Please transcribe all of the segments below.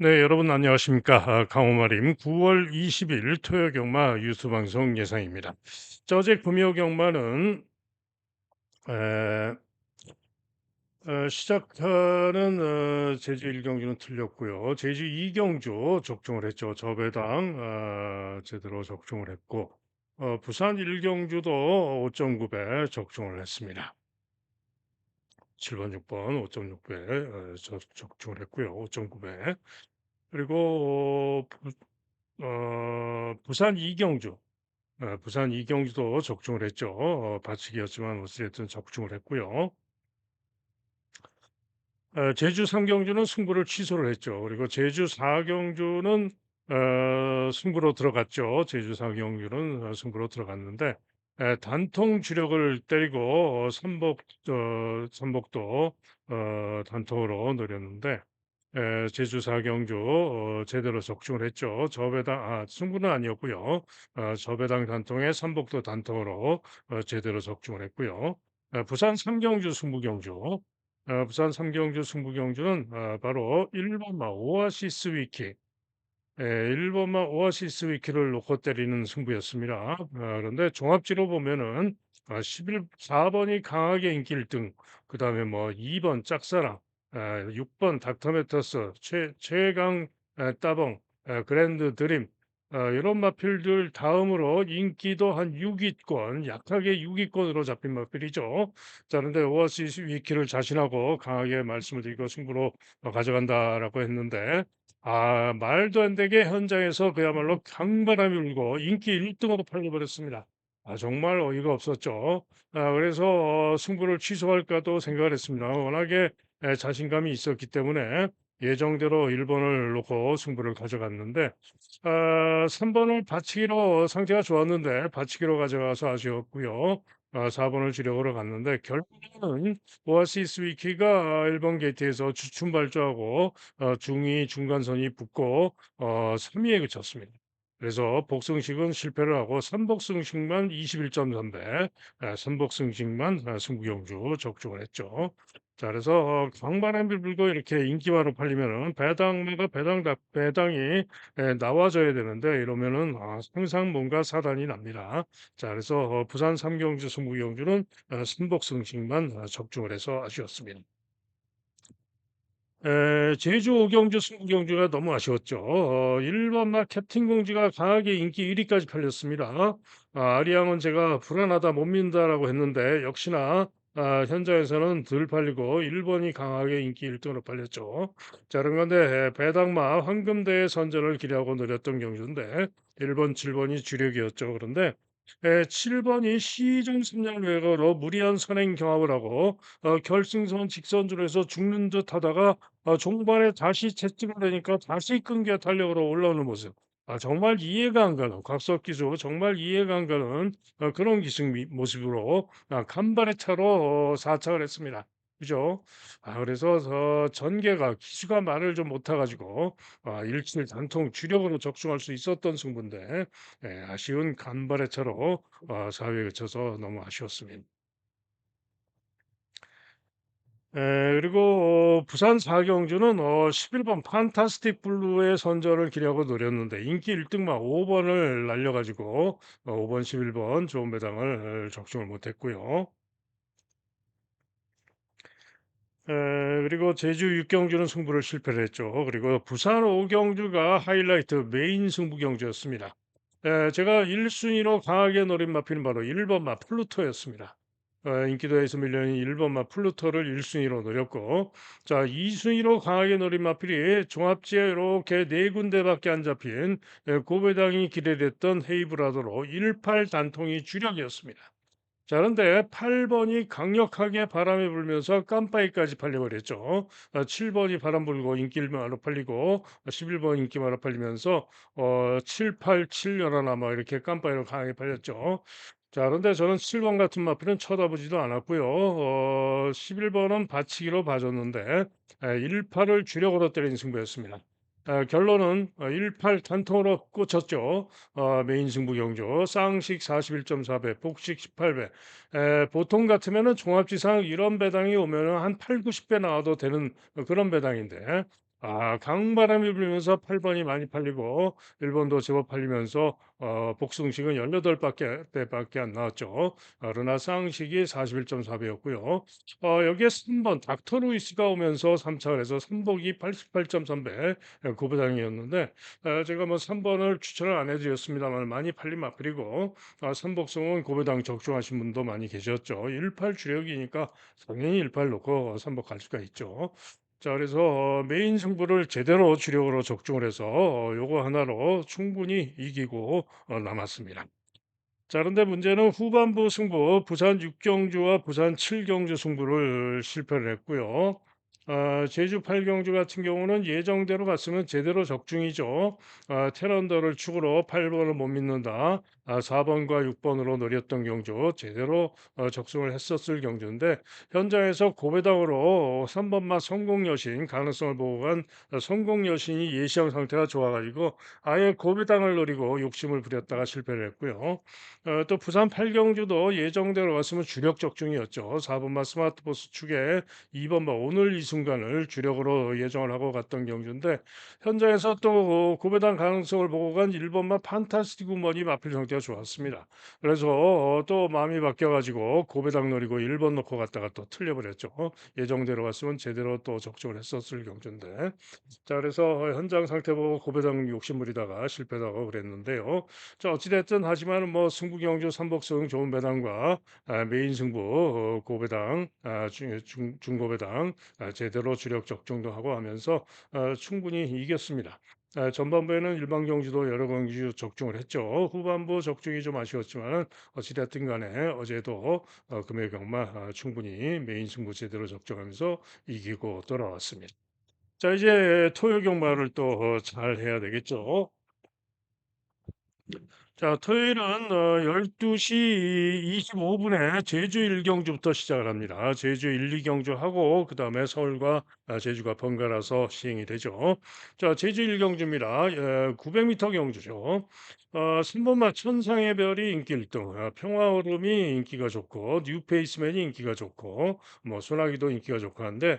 네, 여러분 안녕하십니까? 강호마림 9월 20일 토요 경마 뉴스 방송 예상입니다. 어제 금요 경마는 에, 시작하는 제주 1경주는 틀렸고요. 제주 2경주 적중을 했죠. 저배당 제대로 적중을 했고 부산 1경주도 5.9배 적중을 했습니다. 7번, 6번 5.6배 적중을 했고요. 5.9배. 그리고 부산 2경주 부산 이경주도 적중을 했죠. 받치기였지만 어찌됐든 적중을 했고요. 제주 3경주는 승부를 취소를 했죠. 그리고 제주 4경주는 승부로 들어갔죠. 제주 4경주는 승부로 들어갔는데 단통 주력을 때리고 선복도 단통으로 노렸는데 제주 4경주 제대로 적중을 했죠. 승부는 아니었고요. 저배당 단통에 선복도 단통으로 제대로 적중을 했고요. 부산 3경주 승부경주 부산 3경주 승부경주는 바로 1번마 오아시스 위키 1번마 오아시스 위키를 놓고 때리는 승부였습니다. 그런데 종합지로 보면은 4번이 강하게 인기 1등, 그 다음에 뭐 2번 짝사랑, 6번 닥터메터스, 최강 따봉, 그랜드 드림, 이런 마필들 다음으로 인기도 한 6위권, 약하게 6위권으로 잡힌 마필이죠. 자, 그런데 오아시스 위키를 자신하고 강하게 말씀을 드리고 승부로 가져간다라고 했는데, 말도 안 되게 현장에서 그야말로 강바람이 불고 인기 1등으로 팔려버렸습니다. 정말 어이가 없었죠. 그래서 승부를 취소할까도 생각을 했습니다. 워낙에 자신감이 있었기 때문에 예정대로 1번을 놓고 승부를 가져갔는데 3번을 받치기로 상태가 좋았는데 받치기로 가져가서 아쉬웠고요. 4번을 주력으로 갔는데 결국에는 오아시스 위키가 1번 게이트에서 주춤발주하고 중위 중간선이 붙고 3위에 그쳤습니다. 그래서 복승식은 실패를 하고 선복승식만 21.3배, 선복승식만 승부경주 적중을 했죠. 자, 그래서 강바람이 불고 이렇게 인기마로 팔리면은 배당이 나와줘야 되는데 이러면은 항상 뭔가 사단이 납니다. 자, 그래서 부산 3경주 승부경주는 선복승식만 적중을 해서 아쉬웠습니다. 제주 오경주 승부경주가 너무 아쉬웠죠. 1번마 캡틴 공주가 강하게 인기 1위까지 팔렸습니다. 아리랑은 제가 불안하다 못 믿는다라고 했는데 역시나 현장에서는 덜 팔리고 1번이 강하게 인기 1등으로 팔렸죠. 자, 그런데 배당마 황금대의 선전을 기대하고 노렸던 경주인데 1번, 7번이 주력이었죠. 그런데 7번이 시종 3년 외거로 무리한 선행 경합을 하고 결승선 직선줄에서 죽는 듯 하다가 종반에 다시 채찍을 내니까 다시 끈기와 탄력으로 올라오는 모습. 정말 이해가 안 가는 곽석기수 정말 이해가 안 가는 그런 모습으로 간발의 차로 4착을 했습니다. 그죠? 그래서 전개가 기수가 말을 좀 못해가지고 일칠 단통 주력으로 적중할 수 있었던 승부인데 아쉬운 간발의 차로 4위에 그쳐서 너무 아쉬웠습니다. 그리고 부산 사경주는 11번 판타스틱 블루의 선전을 기려고 노렸는데 인기 1등만 5번을 날려가지고 5번, 11번 좋은 배당을 적중을 못했고요. 그리고 제주 6경주는 승부를 실패를 했죠. 그리고 부산 5경주가 하이라이트 메인 승부 경주였습니다. 제가 1순위로 강하게 노린 마필은 바로 1번 마 플루토였습니다. 인기도에서 밀려있는 1번 마 플루토를 1순위로 노렸고, 자, 2순위로 강하게 노린 마필이 종합지에 이렇게 네 군데밖에 안 잡힌 고배당이 기대됐던 헤이브라더로 18 단통이 주력이었습니다. 자, 그런데 8번이 강력하게 바람이 불면서 깜빡이까지 팔려버렸죠. 7번이 바람 불고 인기말로 팔리고 11번 인기말로 팔리면서 7, 8, 7 연하나 막 이렇게 깜빡이로 강하게 팔렸죠. 자, 그런데 저는 7번 같은 마필은 쳐다보지도 않았고요. 11번은 받치기로 봐줬는데 1파를 주력으로 때린 승부였습니다. 결론은 1팔 단통으로 꽂혔죠. 메인 승부 경주 쌍식 41.4배, 복식 18배. 보통 같으면은 종합지상 이런 배당이 오면은 한 8, 90배 나와도 되는 그런 배당인데 강바람이 불면서 8 번이 많이 팔리고 1 번도 제법 팔리면서 복숭식은 18 대밖에 안 나왔죠. 르네상식이 41.4 배였고요. 여기에 3번 닥터 루이스가 오면서 3 차를 해서 삼복이 88.3 배 고배당이었는데 제가 뭐 3 번을 추천을 안 해 드렸습니다만 많이 팔린 마필이고 삼복성은 고배당 적중하신 분도 많이 계셨죠. 18 주력이니까 당연히 18 놓고 삼복 갈 수가 있죠. 자 그래서 메인 승부를 제대로 주력으로 적중을 해서 요거 하나로 충분히 이기고 남았습니다. 자 그런데 문제는 후반부 승부 부산 6경주와 부산 7경주 승부를 실패를 했고요. 제주 8경주 같은 경우는 예정대로 갔으면 제대로 적중이죠. 테런더를 축으로 8 번을 못 믿는다. 4 번과 6 번으로 노렸던 경주 제대로 적중을 했었을 경주인데 현장에서 고배당으로 3 번마 성공 여신 가능성을 보고 간 성공 여신이 예시형 상태가 좋아 가지고 아예 고배당을 노리고 욕심을 부렸다가 실패를 했고요. 또 부산 팔경주도 예정대로 갔으면 주력 적중이었죠. 4 번마 스마트버스 축에 2 번마 오늘 이 순간을 주력으로 예정을 하고 갔던 경주인데 현장에서 또 고배당 가능성을 보고 간 1 번마 판타스티크 우먼이 마필 상태가 좋았습니다. 그래서 또 마음이 바뀌어 가지고 고배당 노리고 1번 놓고 갔다가 또 틀려 버렸죠. 예정대로 갔으면 제대로 또 적중을 했었을 경주인데. 자 그래서 현장 상태 보고 고배당 욕심 부리다가 실패하고 그랬는데요. 자 어찌 됐든 하지만 뭐 승부 경주 삼복승 좋은 배당과 메인 승부 고배당 중고배당 제대로 주력 적중도 하고 하면서 충분히 이겼습니다. 전반부에는 일반 경주도 여러 경주 적중을 했죠. 후반부 적중이 좀 아쉬웠지만 어찌 됐든 간에 어제도 금요 경마 충분히 메인 승부 제대로 적중하면서 이기고 돌아왔습니다. 자 이제 토요 경마를 또 잘 해야 되겠죠. 자, 토요일은 12시 25분에 제주 1경주부터 시작을 합니다. 제주 1, 2경주 하고 그다음에 서울과 제주가 번갈아서 시행이 되죠. 자, 제주 1경주입니다. 900m 경주죠. 3번마 천상의 별이 인기 1등, 평화오름이 인기가 좋고 뉴페이스맨이 인기가 좋고 뭐 소나기도 인기가 좋고 한데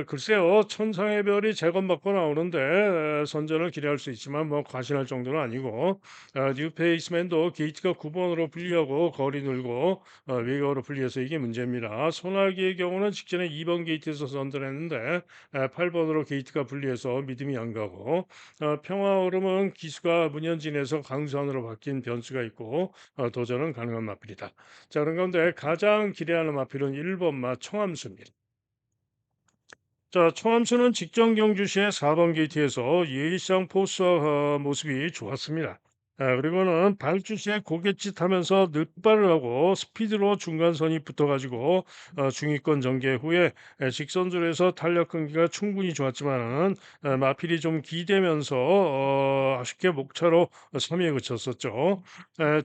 글쎄요. 천상의 별이 재검받고 나오는데 선전을 기대할 수 있지만 뭐 과신할 정도는 아니고 뉴페이스맨도 게이트가 9 번으로 분리하고 거리 늘고 외곽으로 분리해서 이게 문제입니다. 소나기의 경우는 직전에 2번 게이트에서 선전했는데 8 번으로 게이트가 분리해서 믿음이 안 가고 평화오름은 기수가 문현진에서 강수환으로 바뀐 변수가 있고 도전은 가능한 마필이다. 자 그런 가운데 가장 기대하는 마필은 1 번마 청암수입니다. 자, 청암수는 직전 경주 시에 4번 게이트에서 예의상 포스와 모습이 좋았습니다. 그리고는 발주 시에 고갯짓하면서 늑발을 하고 스피드로 중간선이 붙어가지고 중위권 전개 후에 직선줄에서 탄력 끊기가 충분히 좋았지만은 마필이 좀 기대면서 아쉽게 목차로 3위에 그쳤었죠.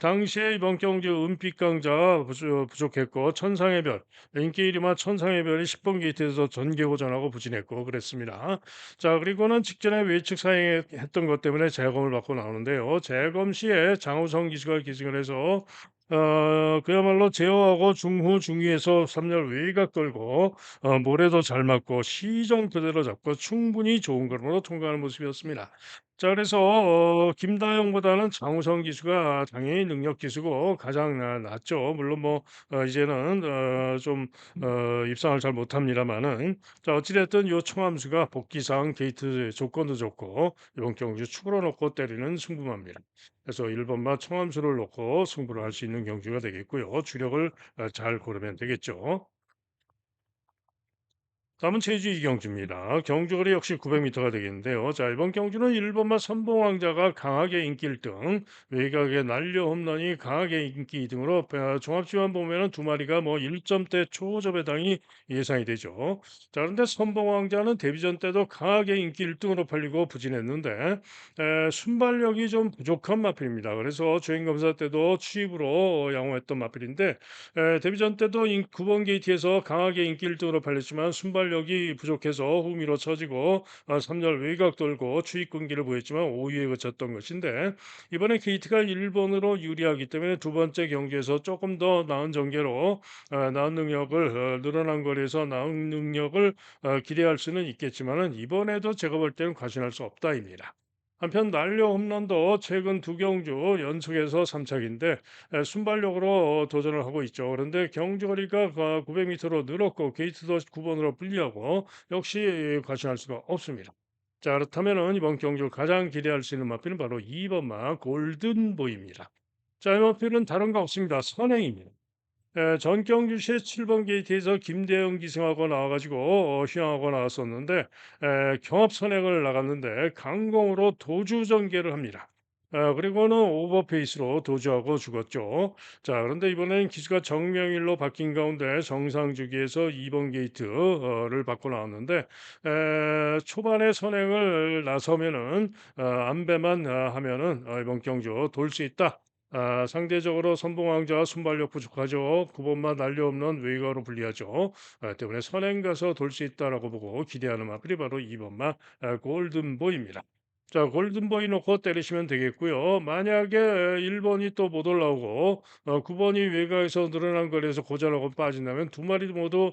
당시에 이번 경주 은빛 강자 부족했고 천상의 별 인기 1위마 천상의 별이 10번 게이트에서 전개호전하고 부진했고 그랬습니다. 자 그리고는 직전에 외측 사행했던 것 때문에 재검을 받고 나오는데요. 재검 시에 장우성 기수가 기승을 해서 그야말로 제어하고 중후 중위에서 3열 외곽 걸고 모래도 잘 맞고 시종 그대로 잡고 충분히 좋은 걸음으로 통과하는 모습이었습니다. 자 그래서 김다영보다는 장우성 기수가 당연히 능력 기수고 가장 낫죠. 물론 뭐 이제는 좀 입상을 잘 못합니다마는 자 어찌 됐든 요 청함수가 복귀상 게이트 조건도 좋고 이번 경주 축으로 놓고 때리는 승부마입니다. 그래서 1 번마 청함수를 놓고 승부를 할 수 있는 경주가 되겠고요. 주력을 잘 고르면 되겠죠. 다음은 제주 이경주입니다. 경주거리 역시 900m가 되겠는데요. 자, 이번 경주는 1번마 선봉왕자가 강하게 인기 1등, 외곽의 난려 홈런이 강하게 인기 2등으로 종합지만 보면은 두 마리가 뭐 1점대 초저배당이 예상이 되죠. 자, 그런데 선봉왕자는 데뷔전 때도 강하게 인기 1등으로 팔리고 부진했는데 순발력이 좀 부족한 마필입니다. 그래서 주행검사 때도 추입으로 양호했던 마필인데 데뷔전 때도 9번 게이트에서 강하게 인기 1등으로 팔렸지만 순발 순발력이 부족해서 후미로 처지고 3열 외곽 돌고 추입 끊기를 보였지만 5위에 그쳤던 것인데 이번에 KT가 일본으로 유리하기 때문에 두 번째 경기에서 조금 더 나은 전개로 나은 능력을 늘어난 거리에서 나은 능력을 기대할 수는 있겠지만은 이번에도 제가 볼 때는 과신할 수 없다입니다. 한편 날려 홈런도 최근 두 경주 연속해서 3착인데 순발력으로 도전을 하고 있죠. 그런데 경주거리가 900m로 늘었고 게이트도 9번으로 불리하고 역시 과신할 수가 없습니다. 자, 그렇다면은 이번 경주 가장 기대할 수 있는 마필은 바로 2번 마 골든보이입니다. 자, 이 마필은 다른 거 없습니다. 선행입니다. 전경주시의 7번 게이트에서 김대영 기승하고 나와가지고 휘황하고 나왔었는데 경합 선행을 나갔는데 강공으로 도주 전개를 합니다. 그리고는 오버페이스로 도주하고 죽었죠. 자, 그런데 이번엔 기수가 정명일로 바뀐 가운데 정상 주기에서 2번 게이트를 받고 나왔는데 초반에 선행을 나서면은 안배만 하면은 이번 경주 돌 수 있다. 상대적으로 선봉왕자와 순발력 부족하죠. 9번만 날려없는 외곽으로 불리하죠. 때문에 선행 가서 돌 수 있다라고 보고 기대하는 마필이 바로 2번마 골든보이입니다. 자, 골든보이 놓고 때리시면 되겠고요. 만약에 1번이 또 못 올라오고 9번이 외곽에서 늘어난 거리에서 고전하고 빠진다면 두 마리 모두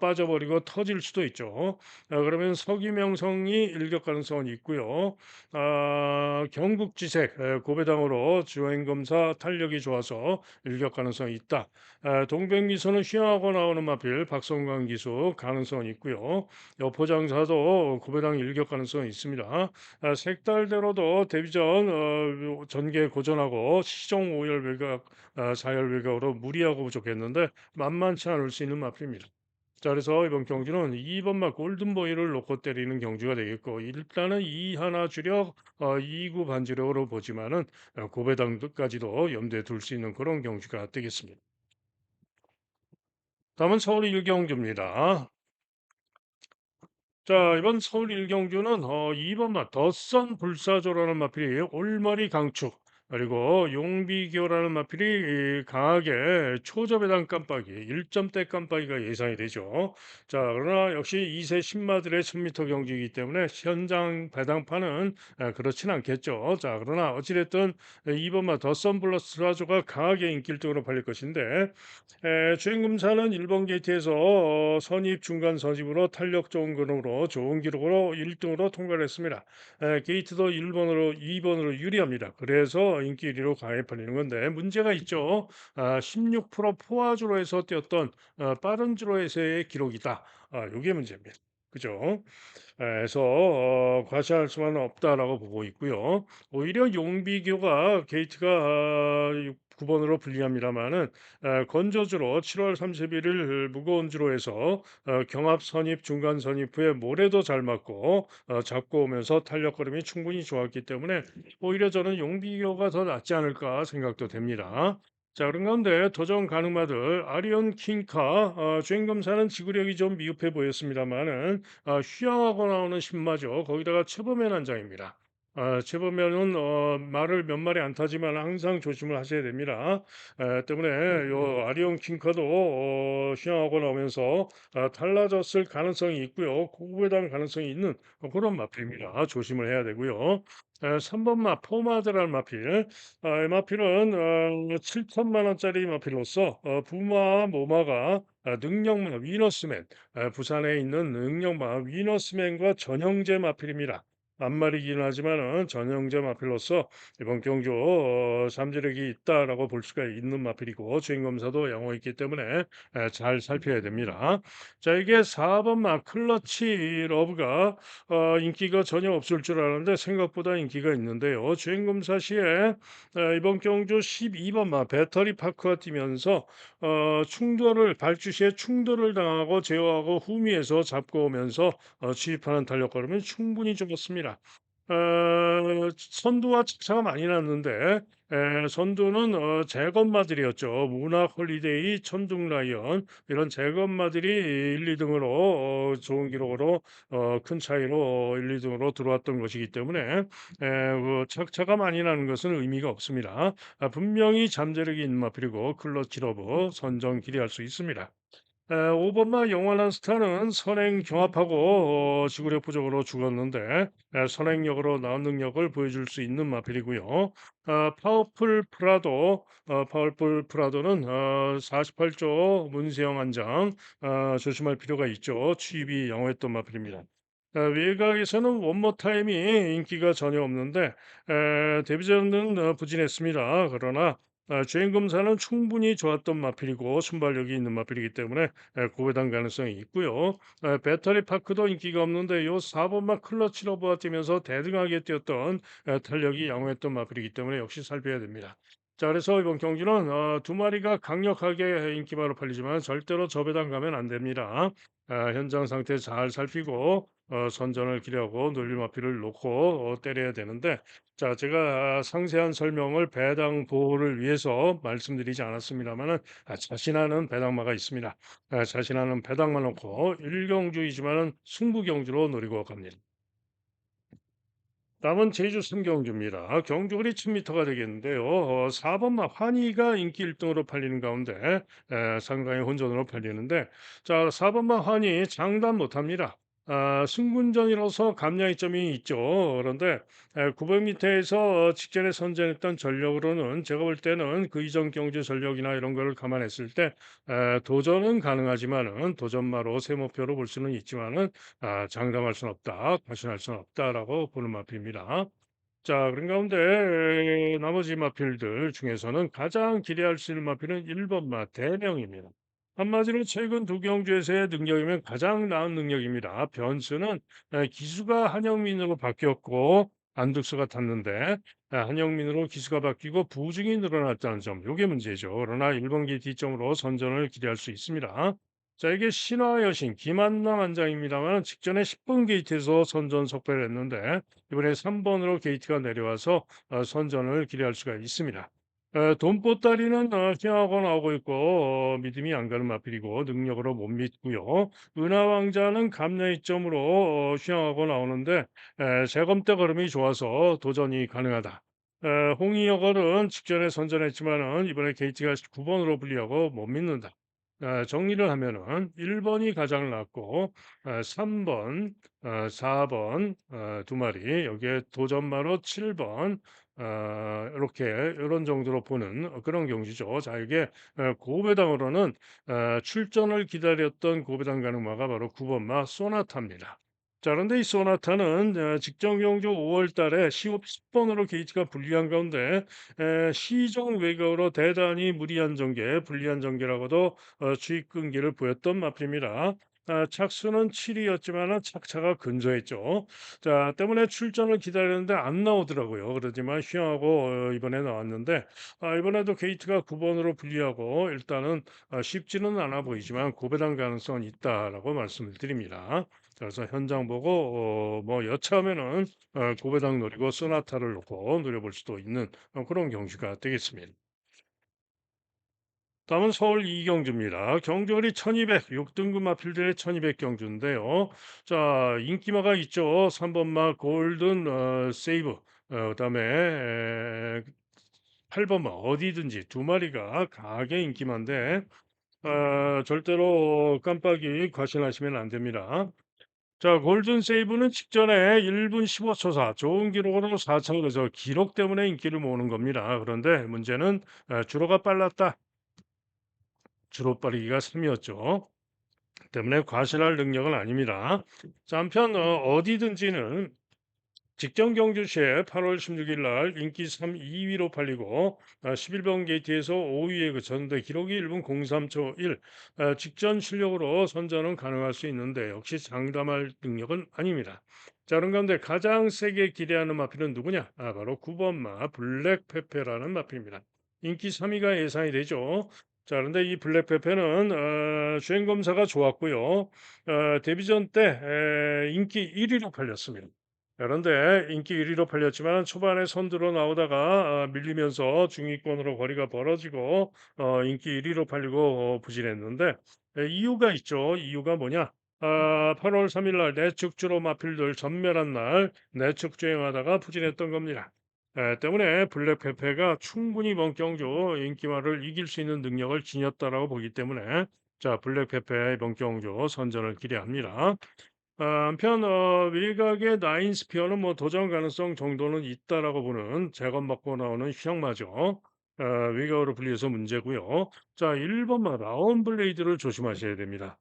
빠져버리고 터질 수도 있죠. 그러면 서기명성이 일격 가능성은 있고요. 경국지색 고배당으로 주행검사 탄력이 좋아서 일격 가능성이 있다. 동백미소는 휘황하고 나오는 마필 박성광 기수 가능성은 있고요. 여포장사도 고배당 일격 가능성이 있습니다. 색달대로도 데뷔전 전개 고전하고 시종 5열 외곽 4열 외곽으로 무리하고 부족했는데 만만치 않을 수 있는 마필입니다. 자, 그래서 이번 경주는 2번마 골든보이를 놓고 때리는 경주가 되겠고 일단은 2 하나 주력 2구 반주력으로 보지만은 고배당까지도 염두에 둘 수 있는 그런 경주가 되겠습니다. 다음은 서울 일경주입니다. 자, 이번 서울 일경주는 2번마 더선 불사조라는 마필이 올머리 강축 그리고 용비교라는 마필이 강하게 초저배당 깜빡이 1점대 깜빡이가 예상이 되죠. 자, 그러나 역시 2세 신마들의 1000m 경기이기 때문에 현장 배당판은 그렇진 않겠죠. 자, 그러나 어찌됐든 2번마 더선 불사조가 강하게 인기 1등으로 팔릴 것인데 주행금사는 1번 게이트에서 선입 중간 선입으로 탄력 좋은 그림으로 좋은 기록으로 1등으로 통과를 했습니다. 게이트도 1번으로 2번으로 유리합니다. 그래서 인기 1위로 강하게 팔리는 건데 문제가 있죠. 16% 포화주로에서 뛰었던 빠른 주로에서의 기록이다. 이게 문제입니다. 그죠? 그래서 과시할 수만은 없다라고 보고 있고요. 오히려 용비교가 게이트가 9번으로 불리합니다만은 건조주로 7월 31일 무거운 주로 해서 경합 선입 중간 선입 후에 모래도 잘 맞고 잡고 오면서 탄력거림이 충분히 좋았기 때문에 오히려 저는 용비교가 더 낫지 않을까 생각도 됩니다. 자, 그런 가운데 도전 가능마들 아리온 킹카 주행검사는 지구력이 좀 미흡해 보였습니다만은 휴양하고 나오는 신마죠. 거기다가 최범현 한장입니다. 최범현은 말을 몇 마리 안 타지만 항상 조심을 하셔야 됩니다. 때문에 요 아리온 킹카도 휴양하고 나오면서 달라졌을 가능성이 있고요. 고구배당 가능성이 있는 그런 마필입니다. 조심을 해야 되고요. 3번 마 포마드라는 마필. 이 마필은 7천만 원짜리 마필로서 부마 모마가 능력마 위너스맨 부산에 있는 능력마 위너스맨과 전형제 마필입니다. 안말이긴 하지만은 전형제 마필로서 이번 경주 잠재력이 있다라고 볼 수가 있는 마필이고 주행검사도 영어 있기 때문에 잘 살펴야 됩니다. 자, 이게 4번 마 클러치 러브가 인기가 전혀 없을 줄 알았는데 생각보다 인기가 있는데요. 주행검사 시에 이번 경주 12번 마 배터리 파크가 뛰면서 충돌을 발주시에 충돌을 당하고 제어하고 후미에서 잡고 오면서 취입하는 탄력 걸음은 충분히 죽었습니다. 선두와 차가 많이 났는데 선두는 재건마들이었죠. 문학 홀리데이, 천둥 라이언 이런 재건마들이 1, 2등으로 좋은 기록으로 큰 차이로 1, 2등으로 들어왔던 것이기 때문에 차가 많이 나는 것은 의미가 없습니다. 분명히 잠재력이 있는 마필이고 클러치 러브 선정 기대할 수 있습니다. 오번마 영원한 스타는 선행 경합하고 지구력 부족으로 죽었는데 선행력으로 나은 능력을 보여줄 수 있는 마필이고요. 파워풀 프라도는 48조 문세영 한장 조심할 필요가 있죠. 취입이 양호했던 마필입니다. 외곽에서는 원모 타임이 인기가 전혀 없는데 데뷔전은 부진했습니다. 그러나 주행검사는 충분히 좋았던 마필이고 순발력이 있는 마필이기 때문에 고배당 가능성이 있고요. 배터리 파크도 인기가 없는데 요 4번만 클러치 러브가 뛰면서 대등하게 뛰었던 탄력이 양호했던 마필이기 때문에 역시 살펴야 됩니다. 자, 그래서 이번 경기는 두 마리가 강력하게 인기마로 팔리지만 절대로 저배당 가면 안 됩니다. 현장 상태 잘 살피고 선전을 기려고 논리 마필을 놓고 때려야 되는데 자, 제가 상세한 설명을 배당 보호를 위해서 말씀드리지 않았습니다만은 자신하는 배당마가 있습니다. 자신하는 배당만 놓고 일경주이지만은 승부경주로 노리고 갑니다. 남은 제주 승경주입니다. 경주거리 1000m가 되겠는데요. 4번마 환희가 인기 1등으로 팔리는 가운데 상당히 혼전으로 팔리는데 자, 4번마 환희 장담 못합니다. 승군전이라서 감량이점이 있죠. 그런데 900m에서 직전에 선전했던 전력으로는 제가 볼 때는 그 이전 경주 전력이나 이런 걸 감안했을 때 도전은 가능하지만은 도전마로 새 목표로 볼 수는 있지만은 장담할 수는 없다, 과신할 수는 없다라고 보는 마필입니다. 자, 그런 가운데 나머지 마필들 중에서는 가장 기대할 수 있는 마필은 1번 마 대명입니다. 한마디로 최근 두 경주에서의 능력이면 가장 나은 능력입니다. 변수는 기수가 한영민으로 바뀌었고 안득수가 탔는데 한영민으로 기수가 바뀌고 부중이 늘어났다는 점, 이게 문제죠. 그러나 1번 기 뒷점으로 선전을 기대할 수 있습니다. 자, 이게 신화 여신 김한남 원장입니다만 직전에 10번 게이트에서 선전 석배를 했는데 이번에 3번으로 게이트가 내려와서 선전을 기대할 수가 있습니다. 돈보따리는 휘하고 나오고 있고 믿음이 안 가는 마필이고 능력으로 못 믿고요. 은하왕자는 감량이점으로 휘하고 나오는데 재검대 걸음이 좋아서 도전이 가능하다. 홍의여걸은 직전에 선전했지만은 이번에 게이트가 9번으로 불리하고 못 믿는다. 정리를 하면은 1번이 가장 낫고 3번, 4번 두 마리 여기에 도전마로 7번 이렇게 이런 정도로 보는 그런 경지죠. 자, 이게 고배당으로는 출전을 기다렸던 고배당 가능마가 바로 9번마 소나타입니다. 자, 그런데 이 소나타는 직전 경주 5월 달에 시업 10번으로 게이트가 불리한 가운데 시종 외곽으로 대단히 무리한 전개, 불리한 전개라고도 주의 끈기를 보였던 마필입니다. 착수는 7위였지만 착차가 근소했죠. 자, 때문에 출전을 기다렸는데 안 나오더라고요. 그러지만 휘하고 이번에 나왔는데 이번에도 게이트가 9번으로 불리하고 일단은 쉽지는 않아 보이지만 고배당 가능성은 있다라고 말씀을 드립니다. 그래서 현장 보고 뭐 여차하면은 고배당 노리고 소나타를 놓고 노려볼 수도 있는 그런 경주가 되겠습니다. 다음은 서울 이경주입니다. 경주거리 1200, 6등급 마필드의 1200 경주인데요. 자, 인기마가 있죠. 3번마 골든 세이브, 그다음에 8번마 어디든지 두 마리가 강하게 인기만데 절대로 깜빡이 과신하시면 안 됩니다. 자, 골든 세이브는 직전에 1분 15초사 좋은 기록으로 4차를 그래서 기록 때문에 인기를 모으는 겁니다. 그런데 문제는 주로가 빨랐다. 주로 빠르기가 3이었죠. 때문에 과신할 능력은 아닙니다. 자, 한편 어디든지는 직전 경주 시에 8월 16일 날 인기 3, 2위로 팔리고 11번 게이트에서 5위에 그쳤는데 기록이 1분 03초 1 직전 실력으로 선전은 가능할 수 있는데 역시 장담할 능력은 아닙니다. 자, 그런 가운데 가장 세게 기대하는 마필은 누구냐? 바로 9번마 블랙페페라는 마필입니다. 인기 3위가 예상이 되죠. 자, 그런데 이 블랙페페는 주행 검사가 좋았고요. 데뷔전 때 인기 1위로 팔렸습니다. 그런데 인기 1위로 팔렸지만 초반에 선두로 나오다가 밀리면서 중위권으로 거리가 벌어지고 인기 1위로 팔리고 부진했는데 이유가 있죠. 이유가 뭐냐? 8월 3일 날 내축주로 마필들 전멸한 날 내축 주행하다가 부진했던 겁니다. 때문에 블랙페페가 충분히 이번 경주 인기마를 이길 수 있는 능력을 지녔다라고 보기 때문에 자, 블랙페페 이번 경주 선전을 기대합니다. 한편 외곽의 나인 스피어는 뭐 도전 가능성 정도는 있다라고 보는 재검받고 나오는 휘황마저 외곽으로 불리해서 문제고요. 자, 1번마 라온 블레이드를 조심하셔야 됩니다.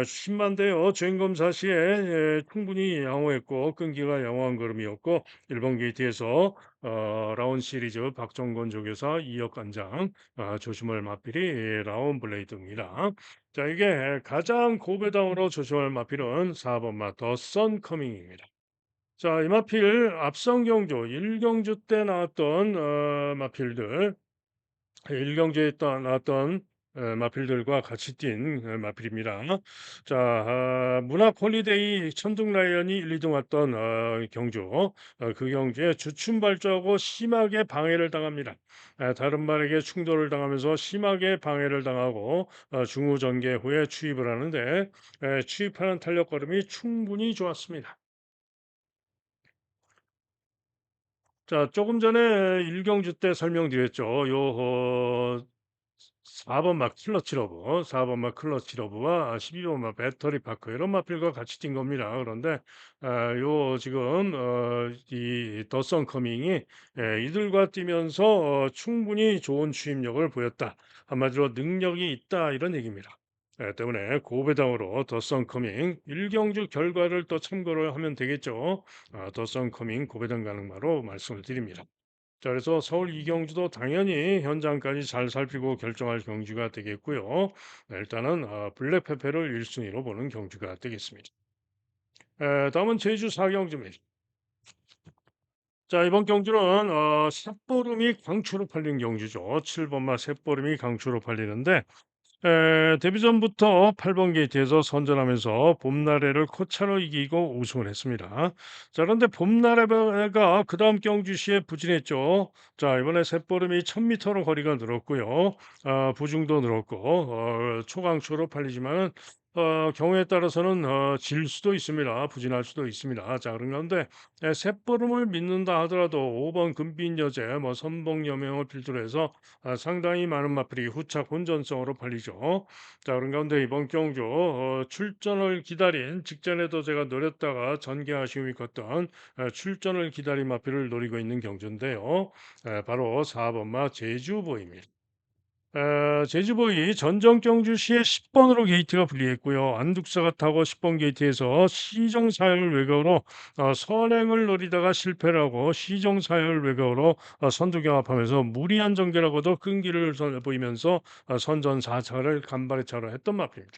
신만대요 주행검사 시에 충분히 양호했고 끈기가 양호한 걸음이었고 1번 게이트에서 라온 시리즈 박정권 조교사 이역 관장 조심할 마필이 라온 블레이드입니다. 자, 이게 가장 고배당으로 조심할 마필은 4번마 더 선커밍입니다. 자, 이 마필 앞선 경주 1경주 때 나왔던 마필들 1경주에 나왔던 마필들과 같이 뛴 마필입니다. 자, 문학 홀리데이 천둥 라이언이 1, 2등 왔던 경주 그 경주에 주춤 발주하고 심하게 방해를 당합니다. 다른 말에게 충돌을 당하면서 심하게 방해를 당하고 중후 전개 후에 추입을 하는데 추입하는 탄력 걸음이 충분히 좋았습니다. 자, 조금 전에 1경주 때 설명드렸죠. 요 4번 막 클러치 러브, 4번 막 클러치 러브와 12번 막 배터리 파크 이런 마필과 같이 뛴 겁니다. 그런데 요 지금 이 더선 커밍이 이들과 뛰면서 충분히 좋은 추임력을 보였다. 한마디로 능력이 있다 이런 얘기입니다. 때문에 고배당으로 더선 커밍 1경주 결과를 또 참고를 하면 되겠죠. 더선 커밍 고배당 가능마로 말씀을 드립니다. 자, 그래서 서울 이경주도 당연히 현장까지 잘 살피고 결정할 경주가 되겠고요. 일단은 블랙페페를 1순위로 보는 경주가 되겠습니다. 다음은 제주 4경주입니다. 자, 이번 경주는 셋보름이 강추로 팔린 경주죠. 7번마 셋보름이 강추로 팔리는데 데뷔전부터 8번 게이트에서 선전하면서 봄나래를 코차로 이기고 우승을 했습니다. 자, 그런데 봄나래가 그 다음 경주시에 부진했죠. 자, 이번에 셋보름이 1000m로 거리가 늘었고요. 부중도 늘었고, 초강추로 팔리지만, 경우에 따라서는 질 수도 있습니다. 부진할 수도 있습니다. 자, 그런데 셋보름을 믿는다 하더라도 5번 금빛 여제, 뭐 선봉 여명을 필두로 해서 상당히 많은 마필이 후착 혼전성으로 팔리죠. 자, 그런 가운데 이번 경주 출전을 기다린 직전에도 제가 노렸다가 전개 아쉬움이 컸던 출전을 기다린 마필을 노리고 있는 경주인데요. 바로 4번마 제주보입니다. 제주보이 전정 경주시에 10번으로 게이트가 분리했고요. 안둑사가 타고 10번 게이트에서 시정사열 외곽으로 선행을 노리다가 실패를 하고 시정사열 외곽으로 선두 경합하면서 무리한 전개라고도 끈기를 보이면서 선전 4차를 간발의 차로 했던 마입니다.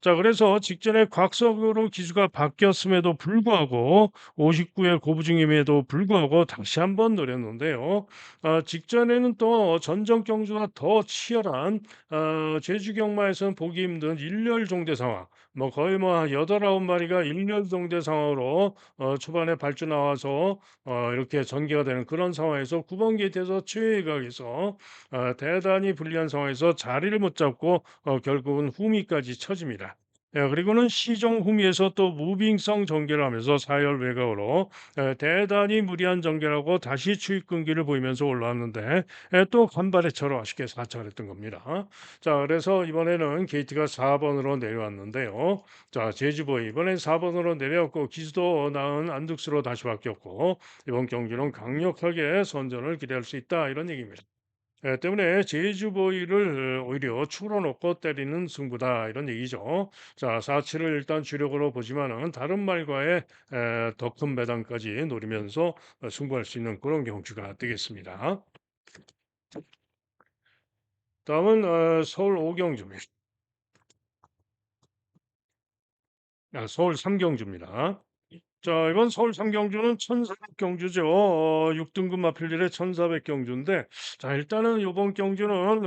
자, 그래서 직전에 곽석으로 기수가 바뀌었음에도 불구하고 59의 고부중임에도 불구하고 다시 한번 노렸는데요. 직전에는 또 전정 경주가 더 치열한 제주 경마에서는 보기 힘든 일렬 종대 상황. 뭐 거의 뭐 8, 9마리가 일렬 종대 상황으로 초반에 발주 나와서 이렇게 전개가 되는 그런 상황에서 9번 게이트에서 최외곽에서 대단히 불리한 상황에서 자리를 못 잡고 결국은 후미까지 쳐집니다. 그리고는 시종 후미에서 또 무빙성 전개를 하면서 사열 외곽으로 대단히 무리한 전개라고 다시 추입 끈기를 보이면서 올라왔는데 또 간발의 차로 아쉽게 4차를 했던 겁니다. 자, 그래서 이번에는 게이트가 4번으로 내려왔는데요. 자, 제주보이 이번엔 4번으로 내려왔고 기수도 나은 안둑스로 다시 바뀌었고 이번 경기는 강력하게 선전을 기대할 수 있다 이런 얘기입니다. 때문에 제주보이를 오히려 축으로 놓고 때리는 승부다 이런 얘기죠. 자, 4치를 일단 주력으로 보지만은 다른 말과의 더 큰 배당까지 노리면서 승부할 수 있는 그런 경주가 되겠습니다. 다음은 서울 5경주입니다. 서울 3경주입니다. 자, 이번 서울 삼경주는 1400경주죠. 6등급 마필들의 1400경주인데, 자, 일단은 이번 경주는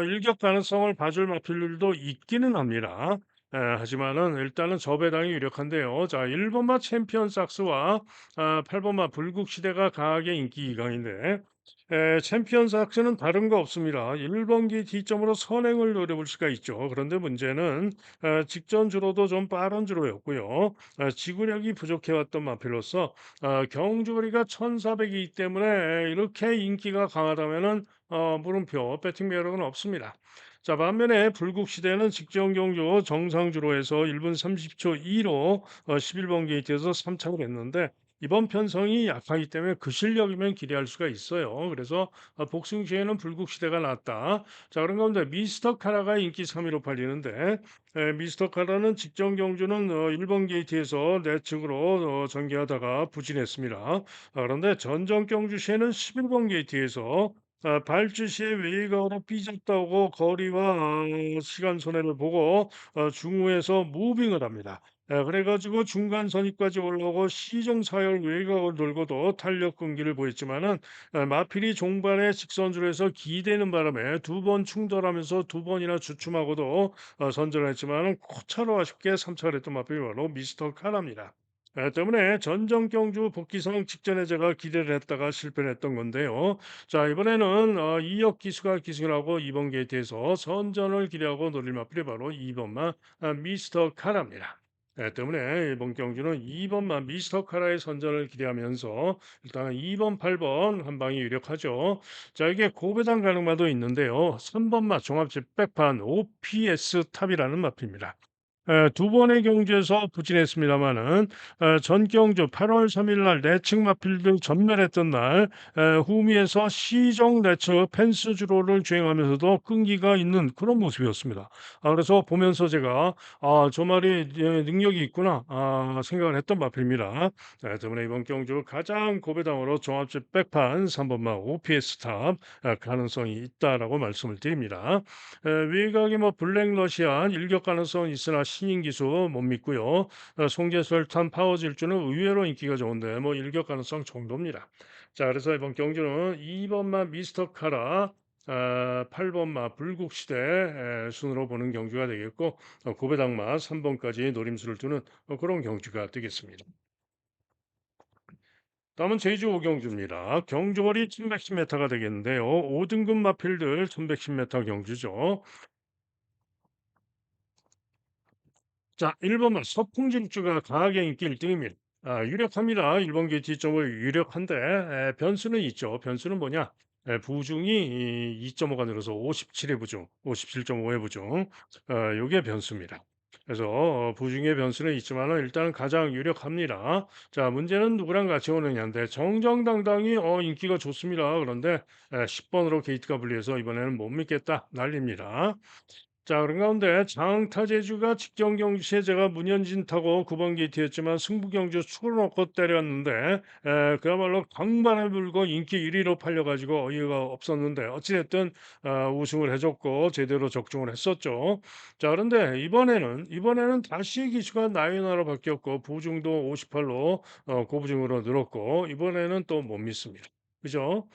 일격 가능성을 봐줄 마필들도 있기는 합니다. 하지만은 일단은 저배당이 유력한데요. 자, 1번마 챔피언 삭스와 8번마 불국시대가 강하게 인기 기강인데, 챔피언 삭스는 다른 거 없습니다. 1번기 뒷점으로 선행을 노려볼 수가 있죠. 그런데 문제는 직전 주로도 좀 빠른 주로였고요. 지구력이 부족해왔던 마필로서 경주거리가 1,400이기 때문에 이렇게 인기가 강하다면은 물음표 배팅 매력은 없습니다. 자, 반면에 불국시대는 직전 경주 정상주로 해서 1분 30초 2로 11번 게이트에서 3착을 했는데 이번 편성이 약하기 때문에 그 실력이면 기대할 수가 있어요. 그래서 복승 시에는 불국시대가 낫다. 자, 그런 가운데 미스터 카라가 인기 3위로 팔리는데 미스터 카라는 직전 경주는 1번 게이트에서 내측으로 전개하다가 부진했습니다. 그런데 전정 경주 시에는 11번 게이트에서 발주 시에 외곽으로 삐졌다고 거리와 시간 손해를 보고 중후에서 무빙을 합니다. 그래 가지고 중간 선입까지 올라오고 시종 사열 외곽을 돌고도 탄력 끈기를 보였지만은 마필이 종반에 직선주로 해서 기대는 바람에 두 번 충돌하면서 두 번이나 주춤하고도 선전을 했지만은 코차로 아쉽게 3차를 했던 마필이 바로 미스터 카라입니다. 때문에 전정 경주 복귀성 직전에 제가 기대를 했다가 실패를 했던 건데요. 자, 이번에는 이역 기수가 기승을 하고 2번 게이트에서 선전을 기대하고 노릴 마필이 바로 2번마 미스터 카라입니다. 때문에 이번 경주는 2번마 미스터 카라의 선전을 기대하면서 일단 2번, 8번 한 방이 유력하죠. 자, 이게 고배당 가능마도 있는데요. 3번마 종합집 백판 OPS 탑이라는 마필입니다. 두 번의 경주에서 부진했습니다마는 전 경주 8월 3일 날 내측 마필드 전멸했던 날 후미에서 시정 내측 펜스 주로를 주행하면서도 끈기가 있는 그런 모습이었습니다. 그래서 보면서 제가 저 말이 능력이 있구나 생각을 했던 마필입니다. 때문에 이번 경주 가장 고배당으로 종합적 백판 3번마 OPS 탑 가능성이 있다라고 말씀을 드립니다. 외곽이 뭐 블랙러시안 일격 가능성은 있으나 신인 기수 못 믿고요. 송재설탄 파워 질주는 의외로 인기가 좋은데 뭐 일격 가능성 정도입니다. 자, 그래서 이번 경주는 2번마 미스터 카라 8번마 불국시대 순으로 보는 경주가 되겠고 고배당마 3번까지 노림수를 두는 그런 경주가 되겠습니다. 다음은 제주 오경주입니다. 경주거리 1110m가 되겠는데요. 5등급 마필들 1110m 경주죠. 자, 1번은 서풍질주가 강하게 인기 1등입니다. 유력합니다. 1번 게이트2.5 유력한데 변수는 있죠. 변수는 뭐냐? 부중이 2.5가 늘어서 57의 부중, 57.5의 부중. 요게 변수입니다. 그래서 부중의 변수는 있지만은 일단 가장 유력합니다. 자, 문제는 누구랑 같이 오느냐인데 정정당당히 인기가 좋습니다. 그런데 10번으로 게이트가 불리해서 이번에는 못 믿겠다. 난립니다. 자, 그런 가운데 장타제주가 직전 경기시에 제가 문현진 타고 9번 게이트였지만 승부 경주 축을 놓고 때렸는데 그야말로 강반을 불고 인기 1위로 팔려가지고 어이가 없었는데 어찌됐든 우승을 해줬고 제대로 적중을 했었죠. 자, 그런데 이번에는 다시 기수가 나인화로 바뀌었고 부중도 58로 고부중으로 늘었고 이번에는 또 못 믿습니다. 그죠?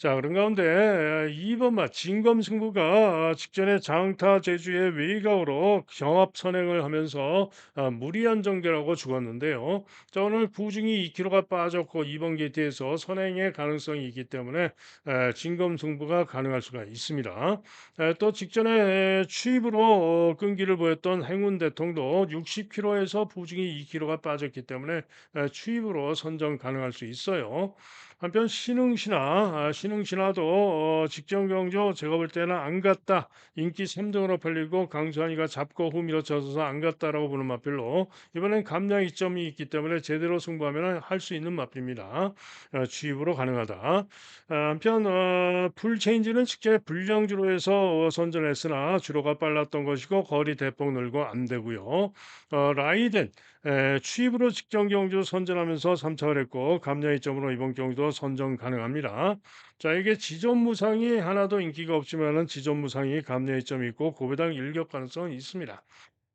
자, 그런 가운데 2번마 진검승부가 직전에 장타 제주의 외곽으로 경합 선행을 하면서 무리한 전개라고 죽었는데요. 자, 오늘 부중이 2kg가 빠졌고 2번 게이트에서 선행의 가능성이 있기 때문에 진검승부가 가능할 수가 있습니다. 또 직전에 추입으로 끈기를 보였던 행운 대통도 60kg에서 부중이 2kg가 빠졌기 때문에 추입으로 선정 가능할 수 있어요. 한편 신흥신화도 직전 경주 제가 볼 때는 안 갔다. 인기 3등으로 팔리고 강수환이가 잡고 후 밀어쳐서 안 갔다라고 보는 마필로 이번엔 감량 이점이 있기 때문에 제대로 승부하면 할 수 있는 마필입니다. 취입으로 가능하다. 한편 풀체인지는 직전에 불량주로 해서 선전했으나 주로가 빨랐던 것이고 거리 대폭 늘고 안 되고요. 라이덴 취입으로 직전 경주 선전하면서 3차를 했고 감량 이점으로 이번 경주도 선정 가능합니다. 자, 이게 지점 무상이 하나도 인기가 없지만은 지점 무상이 감량 이점이 있고 고배당 일격 가능성은 있습니다.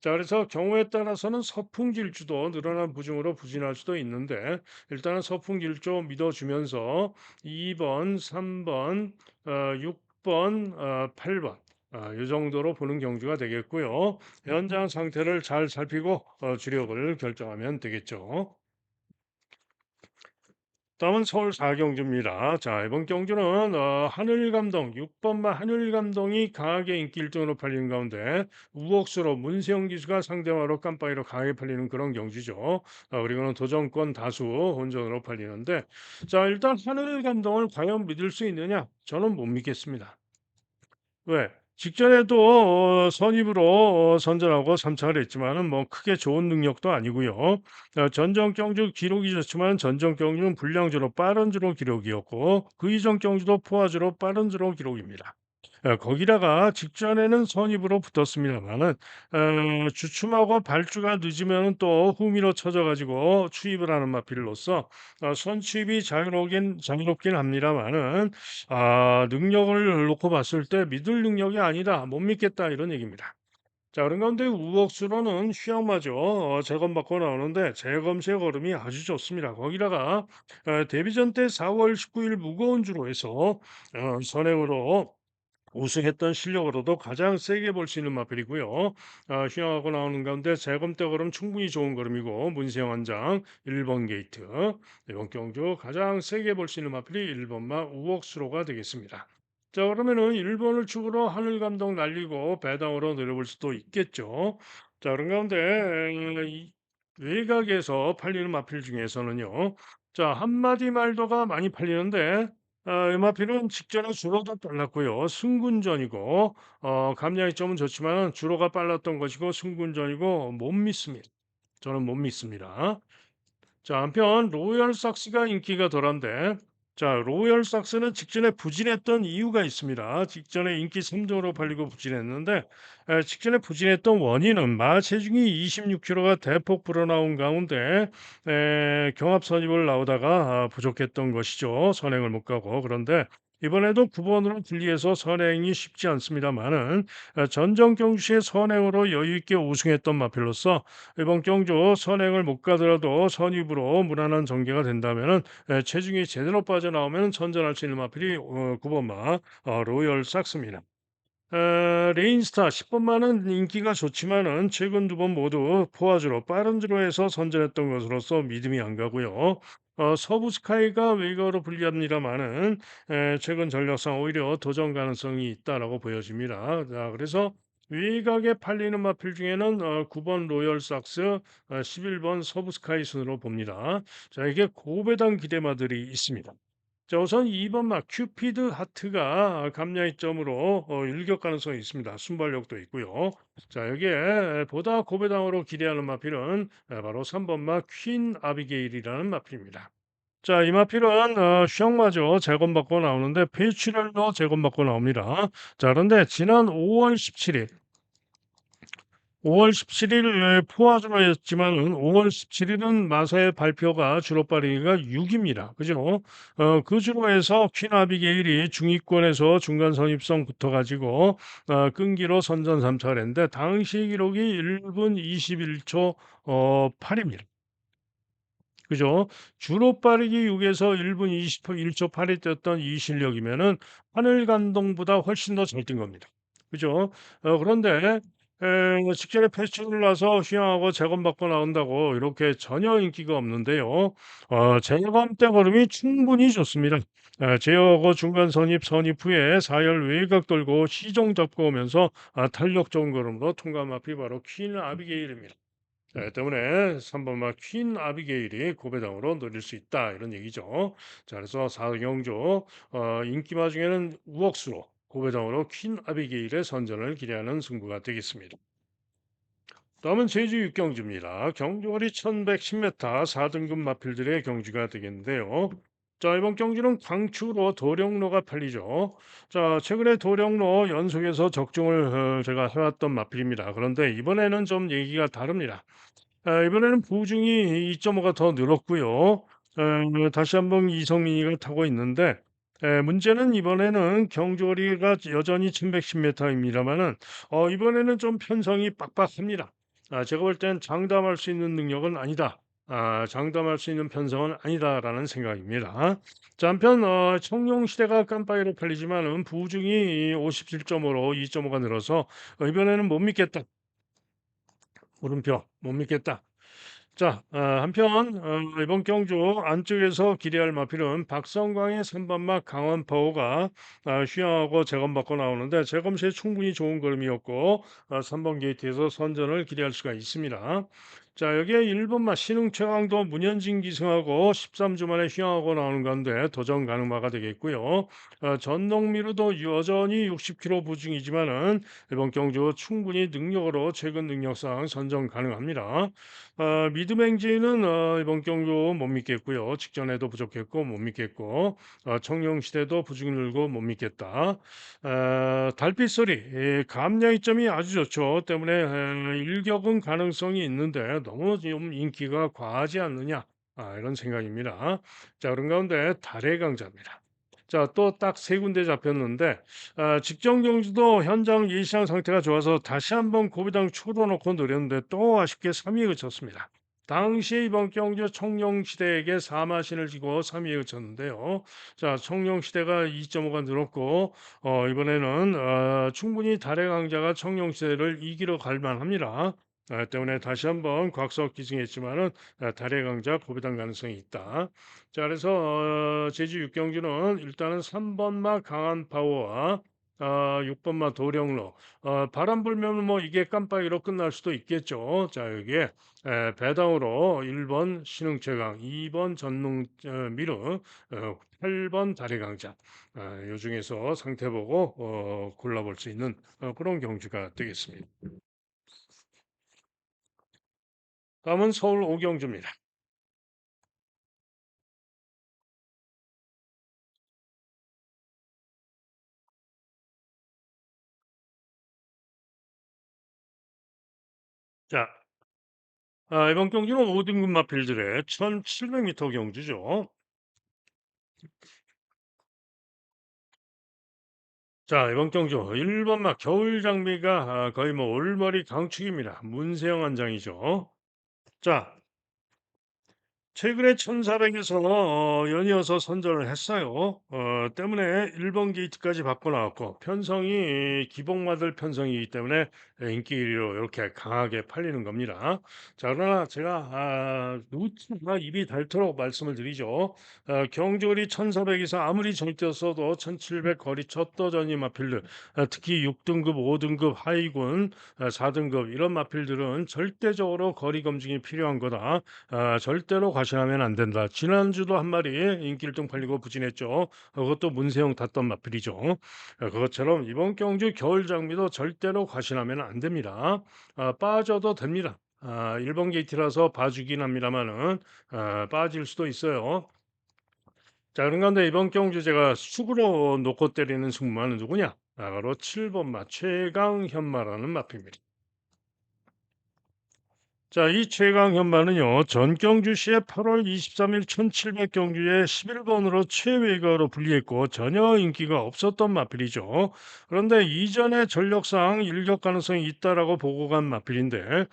자, 그래서 경우에 따라서는 서풍질주도 늘어난 부중으로 부진할 수도 있는데 일단은 서풍질주 믿어주면서 2번, 3번, 6번, 8번 이 정도로 보는 경주가 되겠고요. 현장 상태를 잘 살피고 주력을 결정하면 되겠죠. 다음은 서울 4경주입니다. 자, 이번 경주는 하늘감동 6번마 하늘감동이 강하게 인기 1등으로 팔리는 가운데 우옥수로 문세영 기수가 상대마로 깜빡이로 강하게 팔리는 그런 경주죠. 그리고는 도전권 다수 혼전으로 팔리는데 자, 일단 하늘감동을 과연 믿을 수 있느냐? 저는 못 믿겠습니다. 왜? 직전에도 선입으로 선전하고 삼차를 했지만은 뭐 크게 좋은 능력도 아니고요. 전전 경주 기록이 좋지만 전전 경주는 불량주로 빠른 주로 기록이었고 그 이전 경주도 포화주로 빠른 주로 기록입니다. 거기다가 직전에는 선입으로 붙었습니다만은 주춤하고 발주가 늦으면 또 후미로 쳐져 가지고 추입을 하는 마필로서 선취입이 자유롭긴 합니다만은 능력을 놓고 봤을 때 '믿을 능력이 아니다. 못 믿겠다.' 이런 얘기입니다. 자 그런 가운데 우억수로는 휴양마저 재검받고 나오는데 재검시의 걸음이 아주 좋습니다. 거기다가 데뷔전 때 4월 19일 무거운 주로 해서 선행으로 우승했던 실력으로도 가장 세게 볼 수 있는 마필이고요. 휘황하고 나오는 가운데 재검대 걸음 충분히 좋은 걸음이고 문세영 원장 1번 게이트 이번 경주 가장 세게 볼 수 있는 마필이 1번마 우억수로가 되겠습니다. 자 그러면은 1번을 축으로 하늘 감동 날리고 배당으로 내려볼 수도 있겠죠. 자 그런 가운데 외곽에서 팔리는 마필 중에서는요. 자 한마디 말도가 많이 팔리는데 음악필은 직전에 주로가 빨랐고요. 승군전이고 감량이 점은 좋지만 주로가 빨랐던 것이고 승군전이고 못 믿습니다. 저는 못 믿습니다. 자, 한편 로열 삭스가 인기가 덜한데 자, 로열 삭스는 직전에 부진했던 이유가 있습니다. 직전에 인기 3등으로 팔리고 부진했는데 직전에 부진했던 원인은 마 체중이 26kg가 대폭 불어나온 가운데 경합 선입을 나오다가 부족했던 것이죠. 선행을 못 가고 그런데 이번에도 9번으로 분리해서 선행이 쉽지 않습니다만은 전정 경주시의 선행으로 여유 있게 우승했던 마필로서 이번 경주 선행을 못 가더라도 선입으로 무난한 전개가 된다면은 체중이 제대로 빠져나오면 선전할 수 있는 마필이 9번마 로열 삭스입니다. 레인스타 10번마는 인기가 좋지만은 최근 두 번 모두 포화주로 빠른 주로 해서 선전했던 것으로서 믿음이 안 가고요. 서부 스카이가 외곽으로 불리합니다만은 최근 전력상 오히려 도전 가능성이 있다라고 보여집니다. 자, 그래서 외곽에 팔리는 마필 중에는 9번 로열 삭스, 11번 서부 스카이 순으로 봅니다. 자, 이게 고배당 기대마들이 있습니다. 자 우선 2번 막 큐피드 하트가 감량이점으로 일격 가능성이 있습니다. 순발력도 있고요. 자 여기에 보다 고배당으로 기대하는 마필은 바로 3번 막 퀸 아비게일이라는 마필입니다. 자 이 마필은 숑마저 재검받고 나오는데 페이출혈로 재검받고 나옵니다. 자 그런데 지난 5월 17일 5월 17일 포화주로였지만은 5월 17일은 마사의 발표가 주로 빠르기가 6입니다. 그죠? 그 주로 해서 퀸 아비게일이 중위권에서 중간 선입선 붙어가지고 끈기로 선전 3차를 했는데 당시 기록이 1분 21초 8입니다. 그죠? 주로 빠르기 6에서 1분 21초 8이 뛰었던 이 실력이면은 하늘 감동보다 훨씬 더 잘 뛴 겁니다. 그죠? 그런데 직전에 패스를 나서 휴양하고 재검받고 나온다고 이렇게 전혀 인기가 없는데요. 재검 때 걸음이 충분히 좋습니다. 제어하고 중간 선입 후에 사열 외곽 돌고 시종 잡고 오면서 탄력 좋은 걸음으로 통과 마피 바로 퀸 아비게일입니다. 때문에 3번마 퀸 아비게일이 고배당으로 노릴 수 있다 이런 얘기죠. 자 그래서 사경조 인기마 중에는 우억수로 고배당으로 퀸 아비게일의 선전을 기대하는 승부가 되겠습니다. 다음은 제주 육경주입니다. 경주거리 1110m 4등급 마필들의 경주가 되겠는데요. 자, 이번 경주는 광축으로 도령로가 팔리죠. 자, 최근에 도령로 연속해서 적중을 제가 해왔던 마필입니다. 그런데 이번에는 좀 얘기가 다릅니다. 이번에는 보증이 2.5가 더 늘었고요. 다시 한번 이성민이가 타고 있는데 문제는 이번에는 경주거리가 여전히 1110m입니다만은 이번에는 좀 편성이 빡빡합니다. 제가 볼 땐 장담할 수 있는 능력은 아니다. 장담할 수 있는 편성은 아니다라는 생각입니다. 자, 한편 청룡시대가 깜빡이로 팔리지만은 부중이 57.5로 2.5가 늘어서 이번에는 못 믿겠다. 물음표 못 믿겠다. 자, 한편 이번 경주 안쪽에서 기대할 마필은 박성광의 3번막 강원파워가 휴양하고 재검받고 나오는데 재검시에 충분히 좋은 걸음이었고 3번 게이트에서 선전을 기대할 수가 있습니다. 자, 여기에 일본마 신흥체강도 문현진 기승하고 13주 만에 휴양하고 나오는 가운데 도전 가능마가 되겠고요. 전동미루도 여전히 60km 부중이지만은 이번 경주 충분히 능력으로 최근 능력상 선정 가능합니다. 미드맹지는 이번 경주 못 믿겠고요. 직전에도 부족했고 못 믿겠고 청룡시대도 부중이 늘고 못 믿겠다. 달빛소리, 감량이점이 아주 좋죠. 때문에 일격은 가능성이 있는데 너무 좀 인기가 과하지 않느냐, 이런 생각입니다. 자, 그런 가운데 달의 강자입니다. 자, 또 딱 세 군데 잡혔는데 직전 경주도 현장 예시장 상태가 좋아서 다시 한번 고비당 추월놓고 노렸는데 또 아쉽게 3위에 그쳤습니다. 당시 이번 경주 청룡시대에게 4마신을 지고 3위에 그쳤는데요. 자, 청룡시대가 2.5가 늘었고 이번에는 충분히 달의 강자가 청룡시대를 이기러 갈 만합니다. 때문에 다시 한번 곽석 기승했지만은 달의 강자 고배당 가능성이 있다. 자, 그래서 제주 육경주는 일단은 3번마 강한 파워와 6번마 도령로, 바람 불면 뭐 이게 깜빡이로 끝날 수도 있겠죠. 자, 여기에 배당으로 1번 신흥최강, 2번 전농 미르, 8번 달의 강자, 요 중에서 상태 보고 골라볼 수 있는 그런 경주가 되겠습니다. 다음은 서울 오경주입니다. 자, 이번 경주는 5등급 마필들의 1700m 경주죠. 자, 이번 경주 1번 막 겨울 장비가 거의 뭐 올머리 강축입니다. 문세영 한장이죠. 자, 최근에 1400에서 연이어서 선전을 했어요. 때문에 1번 게이트까지 받고 나왔고 편성이 기복마들 편성이기 때문에 인기로 이렇게 강하게 팔리는 겁니다. 자, 그러나 제가 누차 입이 닳도록 말씀을 드리죠. 경주거리 1400에서 아무리 정뛰었어도 1700 거리 첫 도전이 마필드, 특히 6등급, 5등급 하이군, 4등급 이런 마필들은 절대적으로 거리 검증이 필요한 거다. 절대로 과신하면 안 된다. 지난주도 한 마리 인기 1등 팔리고 부진했죠. 그것도 문세영 탔던 마필이죠. 그것처럼 이번 경주 겨울 장비도 절대로 과신하면 안 됩니다. 빠져도 됩니다. 1번 게이트라서 봐주긴 합니다만은 빠질 수도 있어요. 자, 그런 가운데 이번 경주 제가 축으로 놓고 때리는 승마는 누구냐? 바로 7번 마 최강현마라는 마필입니다. 자, 이 최강 현마는요, 전경주시의 8월 23일 1700 경주에 11번으로 최외가로 불리했고 전혀 인기가 없었던 마필이죠. 그런데 이전에 전력상 일격 가능성이 있다라고 보고 간 마필인데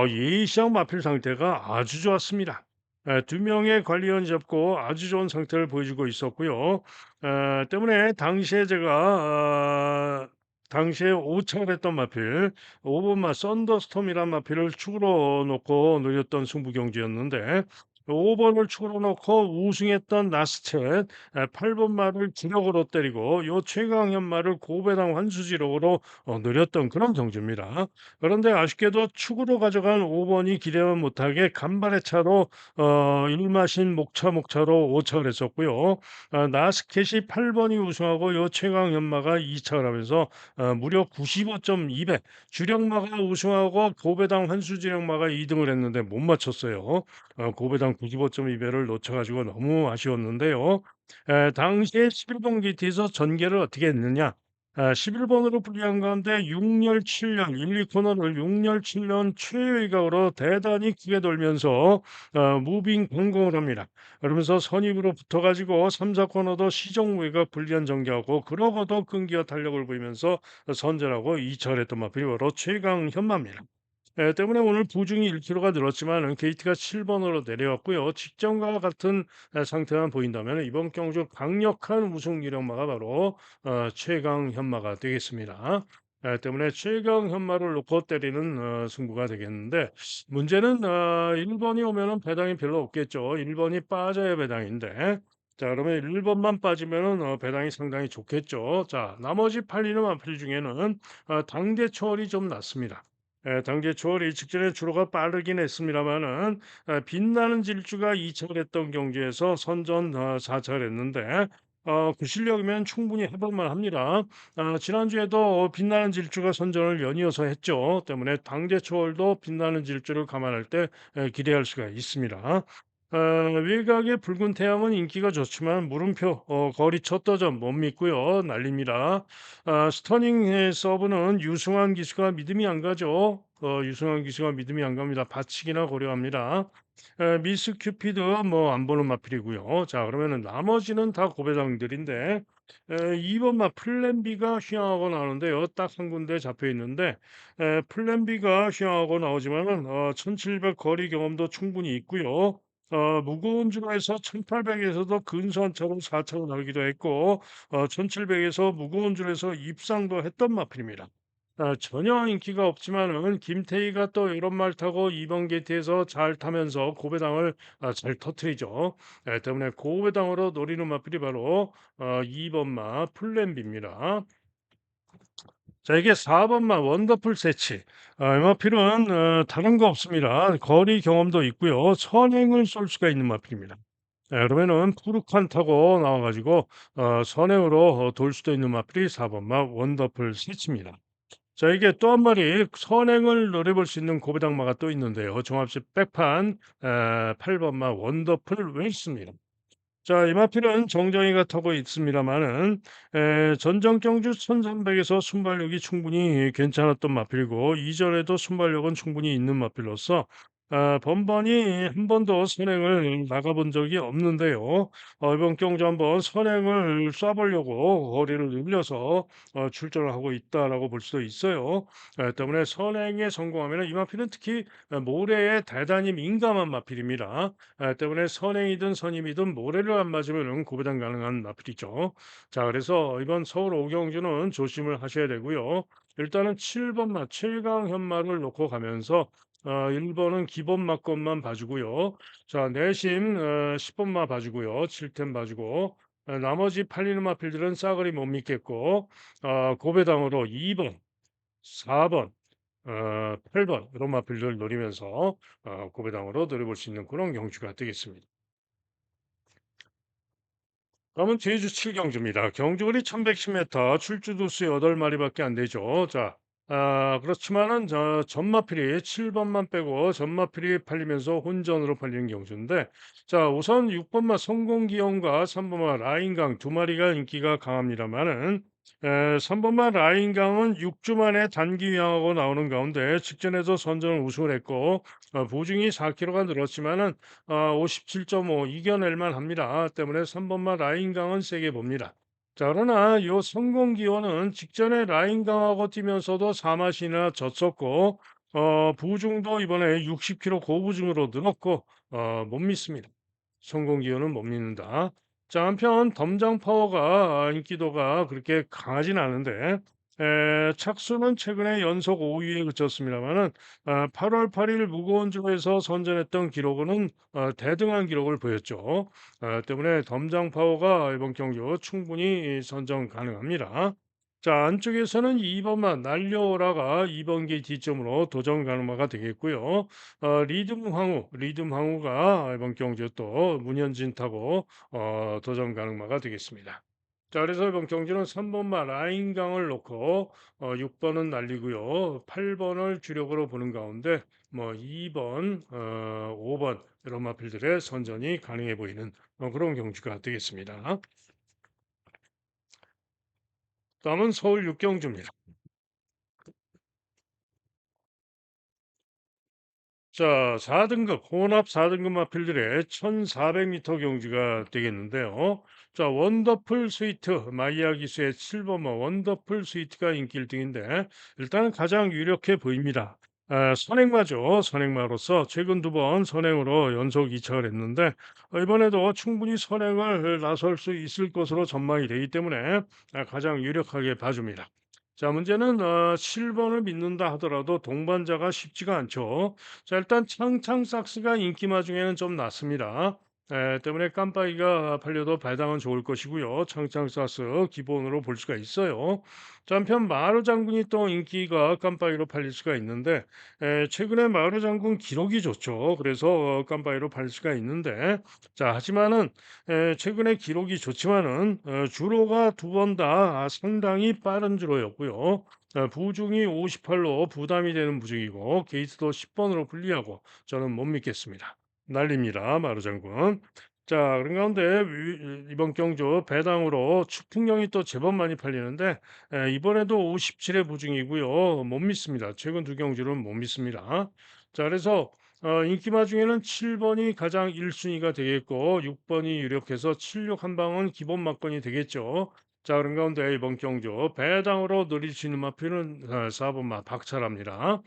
예시장 마필 상태가 아주 좋았습니다. 두 명의 관리원 잡고 아주 좋은 상태를 보여주고 있었고요. 때문에 당시에 제가 당시에 오차를 했던 마필, 오번마 썬더스톰이란 마필을 축으로 놓고 노렸던 승부 경기였는데 5번을 축으로 놓고 우승했던 나스챗 8번 말을 기력으로 때리고 요 최강현 말을 고배당 환수지력으로 노렸던 그런 경주입니다. 그런데 아쉽게도 축으로 가져간 5번이 기대만 못하게 간발의 차로 일마신 목차로 오차를 했었고요. 나스켓이 8번이 우승하고 요 최강현마가 2차를 하면서 무려 95.2배, 주력마가 우승하고 고배당 환수지력마가 2등을 했는데 못 맞췄어요. 고배당 95.2배를 놓쳐가지고 너무 아쉬웠는데요. 당시에 11번 게이트에서 전개를 어떻게 했느냐? 11번으로 불리한 가운데 6열 7년 1, 2코너를 6열 7년 최외곽으로 대단히 크게 돌면서 무빙 공공을 합니다. 그러면서 선입으로 붙어가지고 3, 4코너도 시정우회가 불리한 전개하고 그러고도 끈기와 탄력을 보이면서 선전하고 2차를 했던 마필이 바로 최강 현마입니다. 때문에 오늘 부중이 1kg가 늘었지만 게이트가 7번으로 내려왔고요. 직전과 같은 상태만 보인다면 이번 경주 강력한 우승 유력마가 바로 최강 현마가 되겠습니다. 때문에 최강 현마를 놓고 때리는 승부가 되겠는데 문제는 1번이 오면은 배당이 별로 없겠죠. 1번이 빠져야 배당인데 자, 그러면 1번만 빠지면은 배당이 상당히 좋겠죠. 자, 나머지 팔리는 마필 중에는 당대 초월이 좀 낮습니다. 당대 초월이 직전에 주로가 빠르긴 했습니다마는 빛나는 질주가 2차를 했던 경기에서 선전 4차를 했는데 그 실력이면 충분히 해볼 만합니다. 지난주에도 빛나는 질주가 선전을 연이어서 했죠. 때문에 당대 초월도 빛나는 질주를 감안할 때 기대할 수가 있습니다. 외곽의 붉은 태양은 인기가 좋지만 물음표 거리 첫 도전 못 믿고요. 날립니다. 스터닝의 서브는 유승환 기수가 믿음이 안 가죠. 유승환 기수가 믿음이 안 갑니다. 받치기나 고려합니다. 미스 큐피드 뭐 안 보는 마필이고요. 자, 그러면은 나머지는 다 고배당들인데 2번 마 플랜 B가 휘황하고 나오는데요. 딱 한 군데 잡혀 있는데 플랜 B가 휘황하고 나오지만은 1700 거리 경험도 충분히 있고요. 무거운 주로에서 1800에서도 근소한 차로 4차로 나오기도 했고 1700에서 무거운 줄에서 입상도 했던 마필입니다. 전혀 인기가 없지만은 김태희가 또 이런 말 타고 2번 게이트에서 잘 타면서 고배당을 잘 터트리죠. 때문에 고배당으로 노리는 마필이 바로 2번 마 플랜비입니다. 자, 이게 4번 마 원더풀 세치. 이 마필은 다른 거 없습니다. 거리 경험도 있고요. 선행을 쏠 수가 있는 마필입니다. 그러면은 푸르칸 타고 나와가지고 선행으로 돌 수도 있는 마필이 4번 마 원더풀 세치입니다. 자, 이게 또 한 마리 선행을 노려볼 수 있는 고배당마가 또 있는데요. 종합식 백판 8번마 원더풀 웨이스입니다. 자, 이 마필은 정정이가 타고 있습니다만은 전정 경주 1300에서 순발력이 충분히 괜찮았던 마필이고 이전에도 순발력은 충분히 있는 마필로서 번번이 한 번도 선행을 나가본 적이 없는데요. 이번 경주 한번 선행을 쏴보려고 거리를 늘려서 출전을 하고 있다라고 볼 수도 있어요. 때문에 선행에 성공하면 이 마필은 특히 모래에 대단히 민감한 마필입니다. 때문에 선행이든 선임이든 모래를 안 맞으면 고배당 가능한 마필이죠. 자, 그래서 이번 서울 오경주는 조심을 하셔야 되고요. 일단은 7번 맛 최강 현마를 놓고 가면서 1번은 기본 맛것만 봐주고요. 자, 내심 10번 맛 봐주고요. 7템 봐주고 나머지 팔리는 마필들은 싸그리 못 믿겠고 고배당으로 2번, 4번, 8번 이런 마필들 노리면서 고배당으로 노려볼 수 있는 그런 경주가 되겠습니다. 다음은 제주 7경주입니다. 경주거리 1110m, 출주도수 8마리밖에 안 되죠. 자, 그렇지만은 전마필이 7번만 빼고 전마필이 팔리면서 혼전으로 팔리는 경주인데, 자, 우선 6번마 성공기영과 3번마 라인강 두 마리가 인기가 강합니다만은 3번마 라인강은 6주 만에 단기 위항하고 나오는 가운데 직전에도 선전을 우승을 했고 보증이 4kg가 늘었지만은 57.5 이겨낼만 합니다. 때문에 3번마 라인강은 세게 봅니다. 자, 그러나 요 성공 기원은 직전에 라인강하고 뛰면서도 4마신이나 졌었고 부중도 이번에 60kg 고부중으로 늘었고 못 믿습니다. 성공 기원은 못 믿는다. 자, 한편 덤장 파워가 인기도가 그렇게 강하진 않은데 착수는 최근에 연속 5위에 그쳤습니다만은 8월 8일 무거운 주에서 선전했던 기록은 대등한 기록을 보였죠. 때문에 덤장 파워가 이번 경기 충분히 선정 가능합니다. 자, 안쪽에서는 2번만 날려오라가 2번 기 뒤점으로 도전 가능마가 되겠고요. 리듬 황후가 이번 경주 또 문현진 타고 도전 가능마가 되겠습니다. 자, 그래서 이번 경주는 3번마 라인강을 놓고 6번은 날리고요. 8번을 주력으로 보는 가운데 뭐 2번, 5번 이런 마필들의 선전이 가능해 보이는 그런 경주가 되겠습니다. 다음은 서울 6경주입니다. 자, 4등급, 혼합 4등급 마필들의 1400m 경주가 되겠는데요. 자, 원더풀 스위트, 마이야 기수의 7번마 원더풀 스위트가 인기 1등인데, 일단 가장 유력해 보입니다. 선행마죠. 선행마로서 최근 두 번 선행으로 연속 2착을 했는데, 이번에도 충분히 선행을 나설 수 있을 것으로 전망이 되기 때문에 가장 유력하게 봐줍니다. 자, 문제는 7번을 믿는다 하더라도 동반자가 쉽지가 않죠. 자, 일단 창창삭스가 인기마 중에는 좀 낮습니다. 때문에 깜빡이가 팔려도 배당은 좋을 것이고요. 창창사스 기본으로 볼 수가 있어요. 자, 한편 마루 장군이 또 인기가 깜빡이로 팔릴 수가 있는데 최근에 마루 장군 기록이 좋죠. 그래서 깜빡이로 팔릴 수가 있는데 자, 하지만은 최근에 기록이 좋지만은 주로가 두 번 다 상당히 빠른 주로였고요. 부중이 58로 부담이 되는 부중이고 게이트도 10번으로 불리하고 저는 못 믿겠습니다. 날립니다. 마루 장군. 자, 그런 가운데 이번 경주 배당으로 추풍령이 또 제법 많이 팔리는데 이번에도 57회 부중이고요. 못 믿습니다. 최근 두 경주는 못 믿습니다. 자, 그래서 인기마 중에는 7번이 가장 1순위가 되겠고 6번이 유력해서 76 한 방은 기본 막건이 되겠죠. 자, 그런 가운데 이번 경주 배당으로 노릴 수 있는 마표는 4번 마 박찰합니다.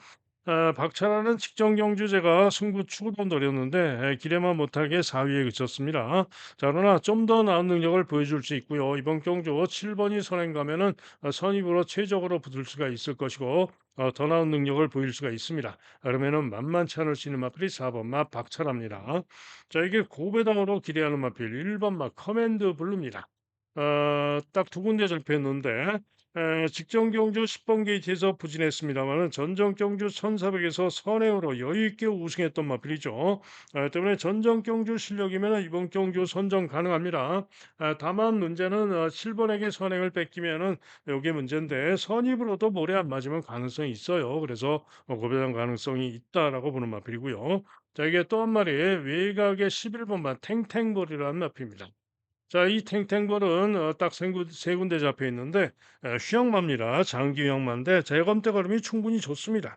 박찬하는 직전 경주제가 승부 추구도 노렸는데 기대만 못하게 4위에 그쳤습니다. 자, 그러나 좀 더 나은 능력을 보여줄 수 있고요. 이번 경주 7번이 선행 가면은 선입으로 최적으로 붙을 수가 있을 것이고 더 나은 능력을 보일 수가 있습니다. 그러면은 만만치 않을 수 있는 마필이 4번 마 박철합니다. 자, 이게 고배당으로 기대하는 마필 1번 마 커맨드 블루입니다. 딱 두 군데 잡혔는데 직전 경주 10번 게이트에서 부진했습니다만은 전전 경주 1400에서 선행으로 여유 있게 우승했던 마필이죠. 때문에 전전 경주 실력이면 이번 경주 선정 가능합니다. 다만 문제는 7번에게 선행을 뺏기면은 이게 문제인데 선입으로도 모래 안 맞으면 가능성이 있어요. 그래서 고배당 가능성이 있다라고 보는 마필이고요. 자, 이게 또 한 마리 외곽의 11번만 탱탱볼이라는 마필입니다. 자, 이 탱탱볼은 딱 세 군데 잡혀 있는데 휴양마입니다. 장기 휴양마인데 재검대 걸음이 충분히 좋습니다.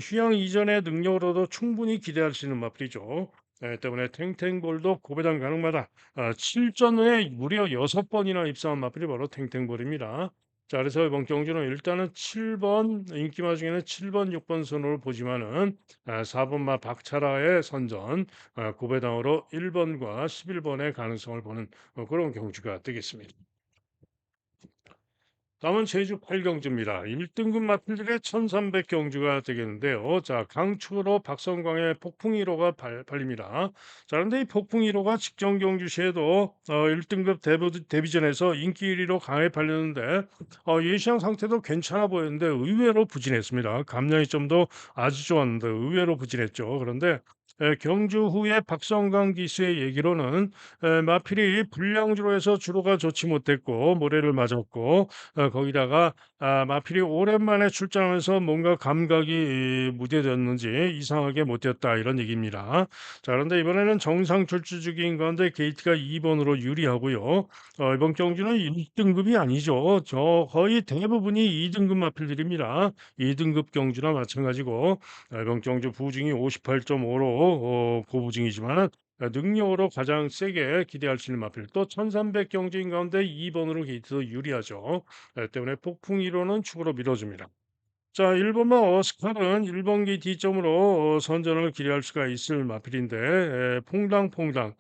휴양 이전의 능력으로도 충분히 기대할 수 있는 마필이죠. 때문에 탱탱볼도 고배당 가능마다 7전 후에 무려 6번이나 입상한 마필이 바로 탱탱볼입니다. 자, 그래서 이번 경주는 일단은 7번 인기마 중에는 7번, 6번 순으로 보지만은 4번 마 박차라의 선전 고배당으로 1번과 11번의 가능성을 보는 그런 경주가 되겠습니다. 다음은 제주 8경주입니다. 1등급 마필들의 1300 경주가 되겠는데요. 자, 강추로 박성광의 폭풍 1호가 팔립니다. 자, 그런데 이 폭풍 1호가 직전 경주 시에도 1등급 데뷔전에서 인기 1위로 강하게 팔렸는데 예시장 상태도 괜찮아 보였는데 의외로 부진했습니다. 감량이 좀 더 아주 좋았는데 의외로 부진했죠. 그런데 경주 후에 박성광 기수의 얘기로는 마필이 불량주로 해서 주로가 좋지 못했고 모래를 맞았고 거기다가 마필이 오랜만에 출장하면서 뭔가 감각이 무뎌졌는지 이상하게 못 뛰었다 이런 얘기입니다. 자, 그런데 이번에는 정상 출주 중인 가운데 게이트가 2번으로 유리하고요. 이번 경주는 1등급이 아니죠. 저 거의 대부분이 2등급 마필들입니다. 2등급 경주나 마찬가지고 이번 경주 부중이 58.5로 고부중이지만 능력으로 가장 세게 기대할 수 있는 마필 또 1300 경주인 가운데 2번으로 게이트도 유리하죠. 때문에 폭풍 1호는 축으로 밀어줍니다. 자, 1번마 어스칼은 1번 게이트 점으로 선전을 기대할 수가 있을 마필인데 퐁당퐁당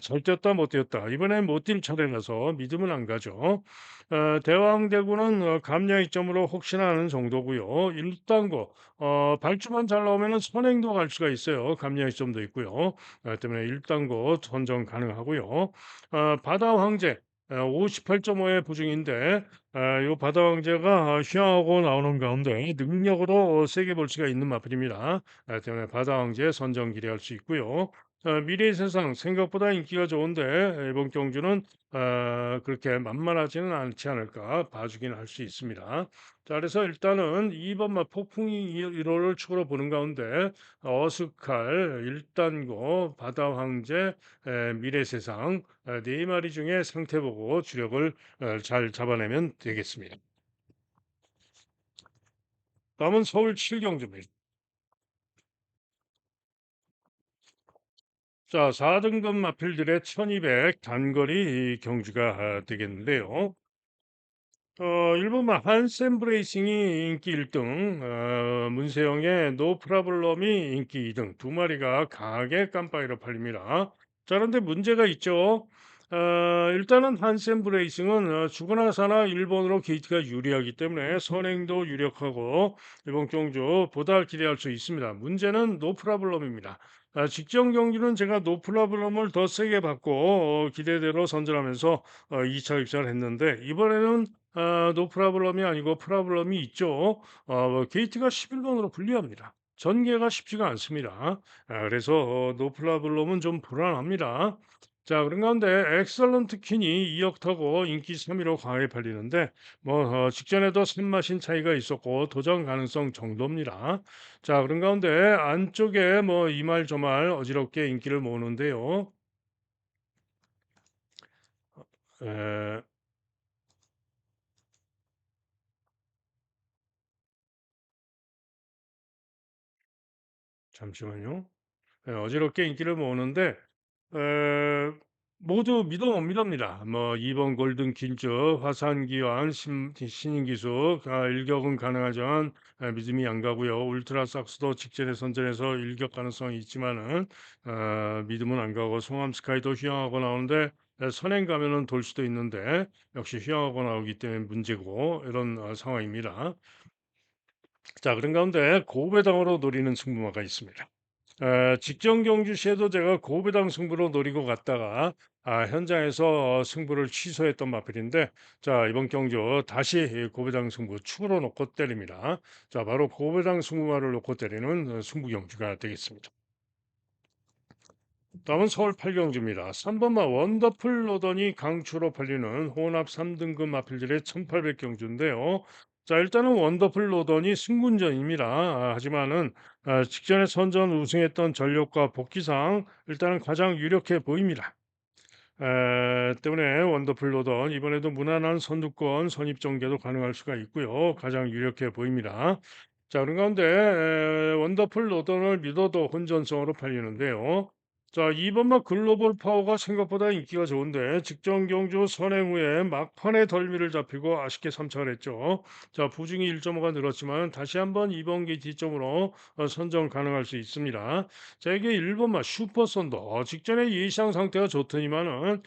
잘 뛰었다 못 뛰었다 이번엔 못 뛸 차례라서 믿음은 안 가죠. 대왕대구는 감량이 점으로 혹시나 하는 정도고요. 1단고 발주만 잘 나오면 선행도 갈 수가 있어요. 감량이 점도 있고요. 때문에 1단고 선정 가능하고요. 바다 황제 58.5의 부중인데 요 바다 왕제가 휴양하고 나오는 가운데 능력으로 세게 볼 수가 있는 마필입니다. 때문에 바다 왕제 선정 기대할 수 있고요. 미래의 세상 생각보다 인기가 좋은데 이번 경주는 그렇게 만만하지는 않지 않을까 봐주긴 할 수 있습니다. 자, 그래서 일단은 2번마 폭풍이 1호를 축으로 보는 가운데 어스칼, 일단고, 바다 황제, 미래 세상 네 마리 중에 상태 보고 주력을 잘 잡아내면 되겠습니다. 다음은 서울 7경주입니다. 자, 4등급 마필들의 1200 단거리 경주가 되겠는데요. 1번마 한샘 브레이싱이 인기 1등, 문세영의 노 프라블럼이 인기 2등, 두 마리가 강하게 깜빡이로 팔립니다. 자, 그런데 문제가 있죠. 일단은 한샘 브레이싱은 죽으나 사나 일본으로 게이트가 유리하기 때문에 선행도 유력하고 이번 경주 보다 기대할 수 있습니다. 문제는 노 프라블럼입니다. 직전 경기는 제가 노플라블럼을 더 세게 받고 기대대로 선전하면서 2차 입장을 했는데 이번에는 노프라블럼이 아니고 프라블럼이 있죠. 게이트가 11 번으로 불리합니다. 전개가 쉽지가 않습니다. 그래서 노프라블럼은 좀 불안합니다. 자, 그런 가운데 엑설런트 퀸이 2억 타고 인기 3위로 강하게 팔리는데 직전에도 손맛인 차이가 있었고 도전 가능성 정도입니다. 자, 그런 가운데 안쪽에 이 말 저 말 어지럽게 인기를 모으는데요. 에, 잠시만요. 어지럽게 인기를 모으는데 에, 모두 믿어 믿습니다. 2번 골든 퀸즈, 화산 기환, 신인 기수, 일격은 가능하지만 믿음이 안 가고요. 울트라 삭스도 직전에 선전해서 일격 가능성이 있지만은 믿음은 안 가고 송암 스카이도 휘황하고 나오는데 선행 가면은 돌 수도 있는데 역시 휘황하고 나오기 때문에 문제고 이런 상황입니다. 자, 그런 가운데 고배당으로 노리는 승부마가 있습니다. 직전 경주 시에도 제가 고배당 승부로 노리고 갔다가 현장에서 승부를 취소했던 마필인데 자, 이번 경주 다시 이 고배당 승부 축으로 놓고 때립니다. 자, 바로 고배당 승부마를 놓고 때리는 승부 경주가 되겠습니다. 다음은 서울 8경주입니다. 3번마 원더풀 로더니 강추로 팔리는 혼합 3등급 마필들의 1800경주인데요. 자, 일단은 원더풀 로더니 승군전입니다. 하지만은 직전에 선전 우승했던 전력과 복귀상 일단은 가장 유력해 보입니다. 때문에 원더풀 로던 이번에도 무난한 선두권 선입 전개도 가능할 수가 있고요. 가장 유력해 보입니다. 자, 그런 가운데 원더풀 로던을 믿어도 혼전성으로 팔리는데요. 자, 이번만 글로벌 파워가 생각보다 인기가 좋은데 직전 경주 선행 후에 막판에 덜미를 잡히고 아쉽게 삼착을 했죠. 자, 부중이 1.5가 늘었지만 다시 한번 이번 기 뒤점으로 선정 가능할 수 있습니다. 자, 이게 1번마 슈퍼 썬더 직전에 예상 상태가 좋더니만은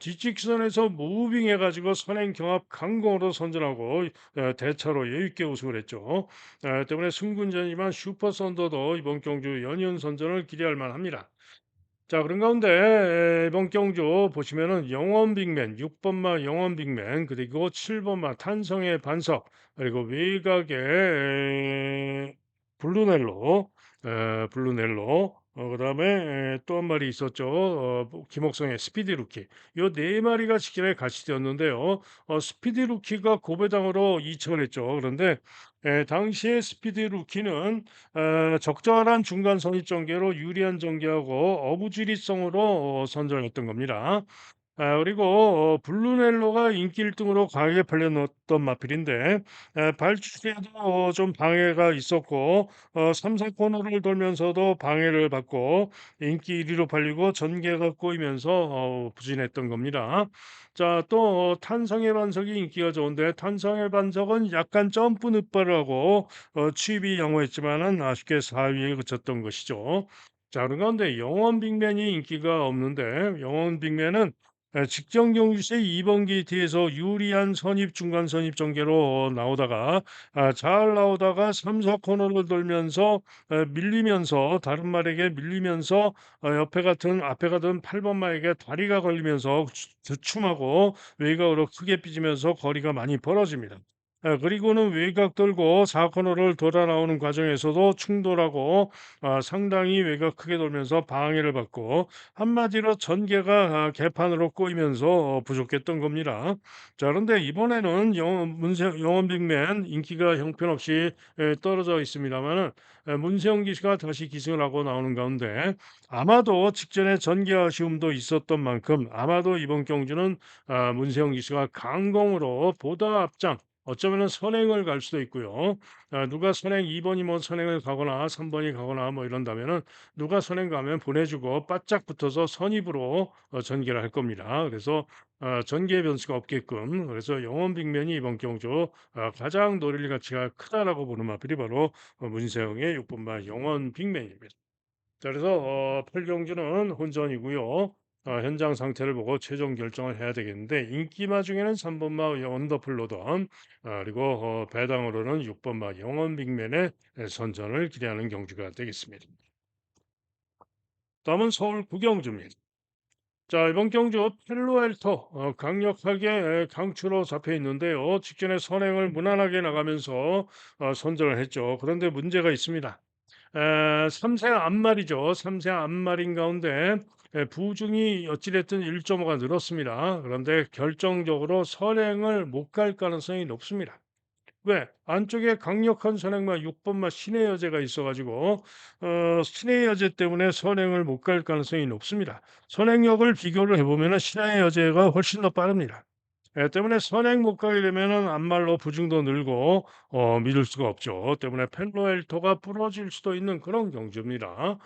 뒷직선에서 무빙해 가지고 선행 경합 강공으로 선전하고 대차로 여유 있게 우승을 했죠. 때문에 승군전이지만 슈퍼 썬더도 이번 경주 연이은 선전을 기대할 만합니다. 자, 그런 가운데 이번 경주 보시면은 영원 빅맨 6 번마 영원 빅맨 그리고 7 번마 탄성의 반석 그리고 외곽의 블루넬로 블루넬로 그다음에 또 한 마리 있었죠. 김옥성의 스피디 루키. 요 네 마리가 직전에 같이 뛰었는데요. 스피디 루키가 고배당으로 이착을 했죠. 그런데 당시에 스피디 루키는 적절한 중간 선입 전개로 유리한 전개하고 어부지리성으로 선전했던 겁니다. 그리고 블루넬로가 인기 1 등으로 강하게 팔려놨던 마필인데 발주에도 좀 방해가 있었고 3-4 코너를 돌면서도 방해를 받고 인기 1 위로 팔리고 전개가 꼬이면서 부진했던 겁니다. 자, 또 탄성의 반석이 인기가 좋은데 탄성의 반석은 약간 점프 늑발을 하고 취입이 양호했지만은 아쉽게 4 위에 그쳤던 것이죠. 자, 그런 가운데 영원 빅맨이 인기가 없는데 영원 빅맨은 직전 경주시 2번 게이트에서 유리한 선입 중간 선입 전개로 나오다가 잘 나오다가 3-4 코너를 돌면서 밀리면서 다른 말에게 밀리면서 옆에 같은 앞에 가던 8번 마에게 다리가 걸리면서 주춤하고 외곽으로 크게 삐지면서 거리가 많이 벌어집니다. 그리고는 외곽 돌고 4 코너를 돌아 나오는 과정에서도 충돌하고 상당히 외곽 크게 돌면서 방해를 받고 한마디로 전개가 개판으로 꼬이면서 부족했던 겁니다. 자, 그런데 이번에는 문세 영원 빅맨 인기가 형편없이 떨어져 있습니다마는 문세영 기수가 다시 기승을 하고 나오는 가운데 아마도 직전에 전개 아쉬움도 있었던 만큼 아마도 이번 경주는 문세영 기수가 강공으로 보다 앞장 어쩌면은 선행을 갈 수도 있고요. 누가 선행 2 번이 선행을 가거나 3 번이 가거나 이런다면은 누가 선행 가면 보내주고 바짝 붙어서 선입으로 전개를 할 겁니다. 그래서 전개 변수가 없게끔 그래서 영원 빅맨이 이번 경주 가장 노릴 가치가 크다라고 보는 마필이 바로 문세영의 6 번마 영원 빅맨입니다. 자, 그래서 8경주는 혼전이고요. 현장 상태를 보고 최종 결정을 해야 되겠는데 인기마 중에는 3 번마 원더풀 로던 그리고 배당으로는 6 번마 영원 빅맨의 선전을 기대하는 경주가 되겠습니다. 다음은 서울 구경주입니다. 자, 이번 경주 펠로엘토 강력하게 강추로 잡혀 있는데요. 직전에 선행을 무난하게 나가면서 선전을 했죠. 그런데 문제가 있습니다. 3세 앞말이죠. 3세 앞말인 가운데 부중이 어찌됐든 1.5가 늘었습니다. 그런데 결정적으로 선행을 못 갈 가능성이 높습니다. 왜? 안쪽에 강력한 선행마 6 번마 신의 여제가 있어 가지고 신의 여제 때문에 선행을 못 갈 가능성이 높습니다. 선행력을 비교를 해 보면은 신의 여제가 훨씬 더 빠릅니다. 때문에 선행 못 가게 되면은 앞말로 부중도 늘고 믿을 수가 없죠. 때문에 펜로엘토가 부러질 수도 있는 그런 경주입니다.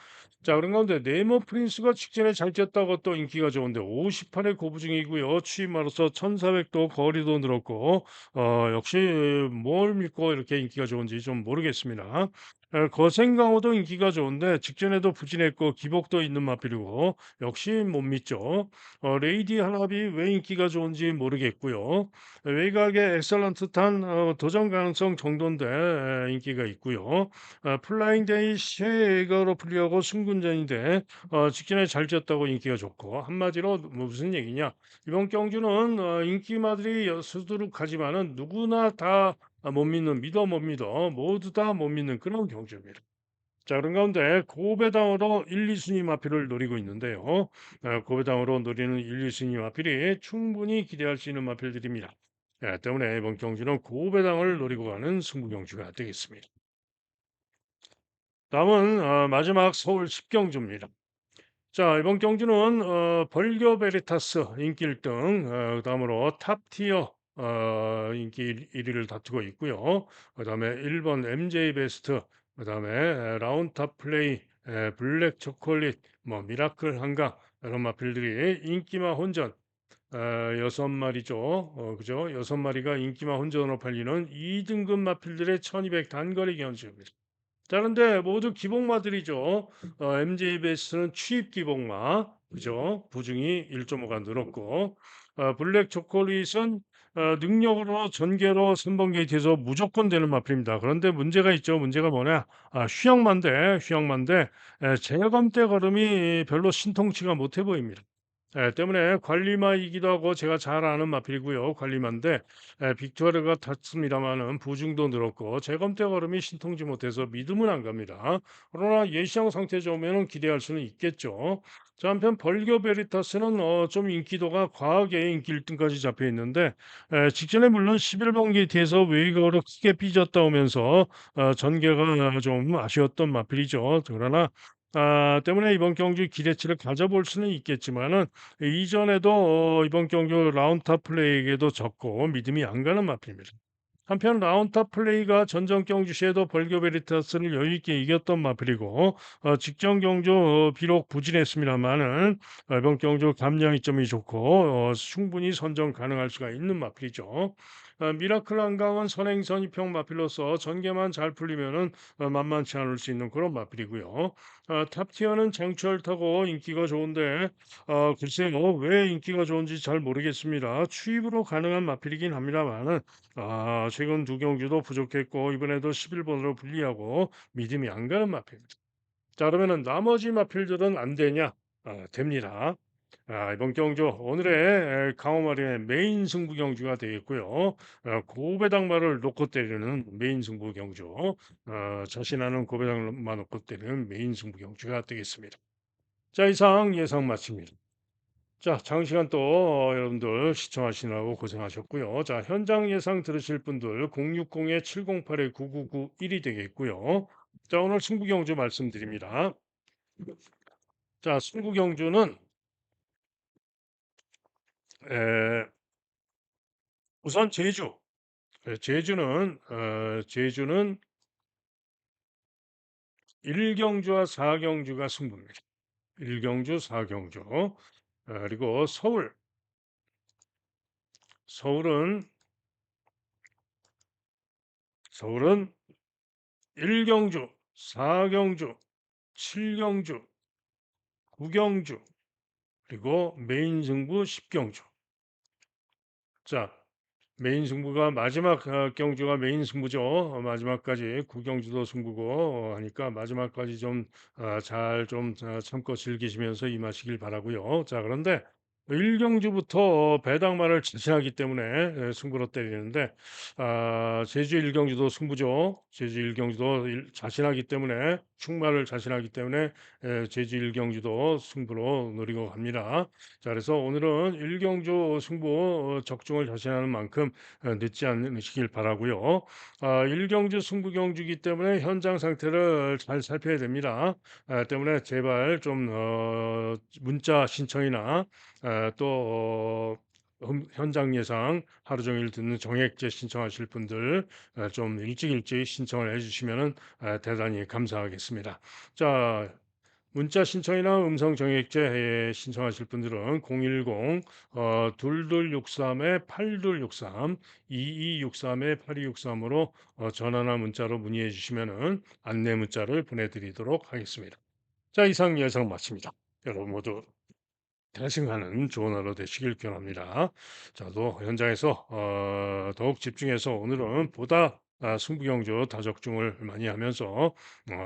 자, 그런 가운데 네모 프린스가 직전에 잘 뛰었다고 또 인기가 좋은데 58의 고부중이고요. 취임으로써 1,400도 거리도 늘었고 역시 뭘 믿고 이렇게 인기가 좋은지 좀 모르겠습니다. 거센강호도 인기가 좋은데 직전에도 부진했고 기복도 있는 마필이고 역시 못 믿죠. 레이디 하랍이 왜 인기가 좋은지 모르겠고요. 외곽의 엑설런트탄 도전 가능성 정도인데 인기가 있고요. 플라잉 데이 쉐이거로 풀려고 승군전인데 직전에 잘 졌다고 인기가 좋고 한마디로 뭐 무슨 얘기냐? 이번 경주는 인기마들이 수두룩하지만은 누구나 다 못 믿는 믿어 못 믿어 모두 다 못 믿는 그런 경주입니다. 자, 그런 가운데 고배당으로 1, 2순위 마필을 노리고 있는데요. 고배당으로 노리는 1, 2순위 마필이 충분히 기대할 수 있는 마필들입니다. 때문에 이번 경주는 고배당을 노리고 가는 승부 경주가 되겠습니다. 다음은 마지막 서울 10경주입니다. 자, 이번 경주는 벌교 베리타스 인기 1등, 그다음으로 탑티어 인기 1위를 다투고 있고요. 그다음에 1번 MJ 베스트, 그다음에 라운탑 플레이, 블랙 초콜릿, 뭐 미라클 한강 이런 마필들이 인기마 혼전 여섯 마리죠. 그죠? 여섯 마리가 인기마 혼전으로 팔리는 2등급 마필들의 1200 단거리 경주입니다. 자, 그런데 모두 기복마들이죠. MJ 베이스는 취입 기복마, 그죠? 부중이 1.5가 늘었고, 블랙 초콜릿은 능력으로 전개로 3번 게이트에서 무조건 되는 마필입니다. 그런데 문제가 있죠. 문제가 뭐냐? 휘영만데, 제검대 걸음이 별로 신통치가 못해 보입니다. 때문에 관리마이기도 하고 제가 잘 아는 마필이고요. 관리마인데 빅토르가 탔습니다마는 부중도 늘었고 재검대 걸음이 신통지 못해서 믿음은 안 갑니다. 그러나 예시장 상태 좋으면 기대할 수는 있겠죠. 자, 한편 벌교 베리타스는 좀 인기도가 과하게 인기 1등까지 잡혀 있는데 직전에 물론 11번 게이트에서 웨이거로 크게 삐졌다 오면서 전개가 좀 아쉬웠던 마필이죠. 그러나 때문에 이번 경주 기대치를 가져볼 수는 있겠지만은 이전에도 이번 경주 라운드 플레이에게도 졌고 믿음이 안 가는 마필입니다. 한편 라운탑 플레이가 전전 경주 시에도 벌교 베리타스를 여유 있게 이겼던 마필이고 직전 경주 비록 부진했습니다만은 이번 경주 감량 이점이 좋고 충분히 선정 가능할 수가 있는 마필이죠. 미라클 한강은 선행 선입형 마필로서 전개만 잘 풀리면은 만만치 않을 수 있는 그런 마필이고요. 탑티어는 장추월 타고 인기가 좋은데 글쎄요 왜 인기가 좋은지 잘 모르겠습니다. 추입으로 가능한 마필이긴 합니다만은 최근 두 경주도 부족했고 이번에도 11번으로 불리하고 믿음이 안 가는 마필입니다. 자, 그러면은 나머지 마필들은 안 되냐? 됩니다. 이번 경주 오늘의 강호마리의 메인 승부 경주가 되겠고요. 고배당마를 놓고 때리는 메인 승부 경주, 자신하는 고배당마 놓고 때리는 메인 승부 경주가 되겠습니다. 자, 이상 예상 마칩니다. 자, 장시간 또 여러분들 시청하시느라고 고생하셨고요. 자, 현장 예상 들으실 분들 060-708-9991이 되겠고요. 자, 오늘 승부 경주 말씀드립니다. 자, 승부 경주는 에, 우선 제주. 제주는 1경주와 4경주가 승부입니다. 1경주, 4경주. 그리고 서울은 서울은 1경주, 4경주, 7경주, 9경주, 그리고 메인 승부 10경주. 자, 메인 승부가 마지막 경주가 메인 승부죠. 마지막까지 구경주도 승부고 하니까 마지막까지 좀 잘 좀 참고 즐기시면서 임하시길 바라고요. 자 그런데 1 경주부터 배당만을 자신하기 때문에 승부로 때리는데 제주 1 경주도 승부죠. 제주 1 경주도 자신하기 때문에 충마를 자신하기 때문에 제주 1 경주도 승부로 노리고 갑니다. 자 그래서 오늘은 1 경주 승부 적중을 자신하는 만큼 늦지 않으시길 바라고요. 1 경주 승부 경주이기 때문에 현장 상태를 잘 살펴야 됩니다. 때문에 제발 좀 문자 신청이나 또 현장 예상 하루 종일 듣는 정액제 신청하실 분들 좀 일찍 신청을 해 주시면은 대단히 감사하겠습니다. 자 문자 신청이나 음성 정액제 신청하실 분들은 010 2263-8263 2263-8263으로 전화나 문자로 문의해 주시면은 안내 문자를 보내드리도록 하겠습니다. 자 이상 예상 마칩니다. 여러분 모두 대승하는 좋은 하루 되시길 기원합니다. 저도 현장에서 더욱 집중해서 오늘은 보다 승부경주 다적중을 많이 하면서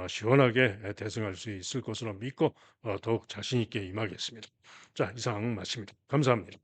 시원하게 대승할 수 있을 것으로 믿고 더욱 자신 있게 임하겠습니다. 자, 이상 마칩니다. 감사합니다.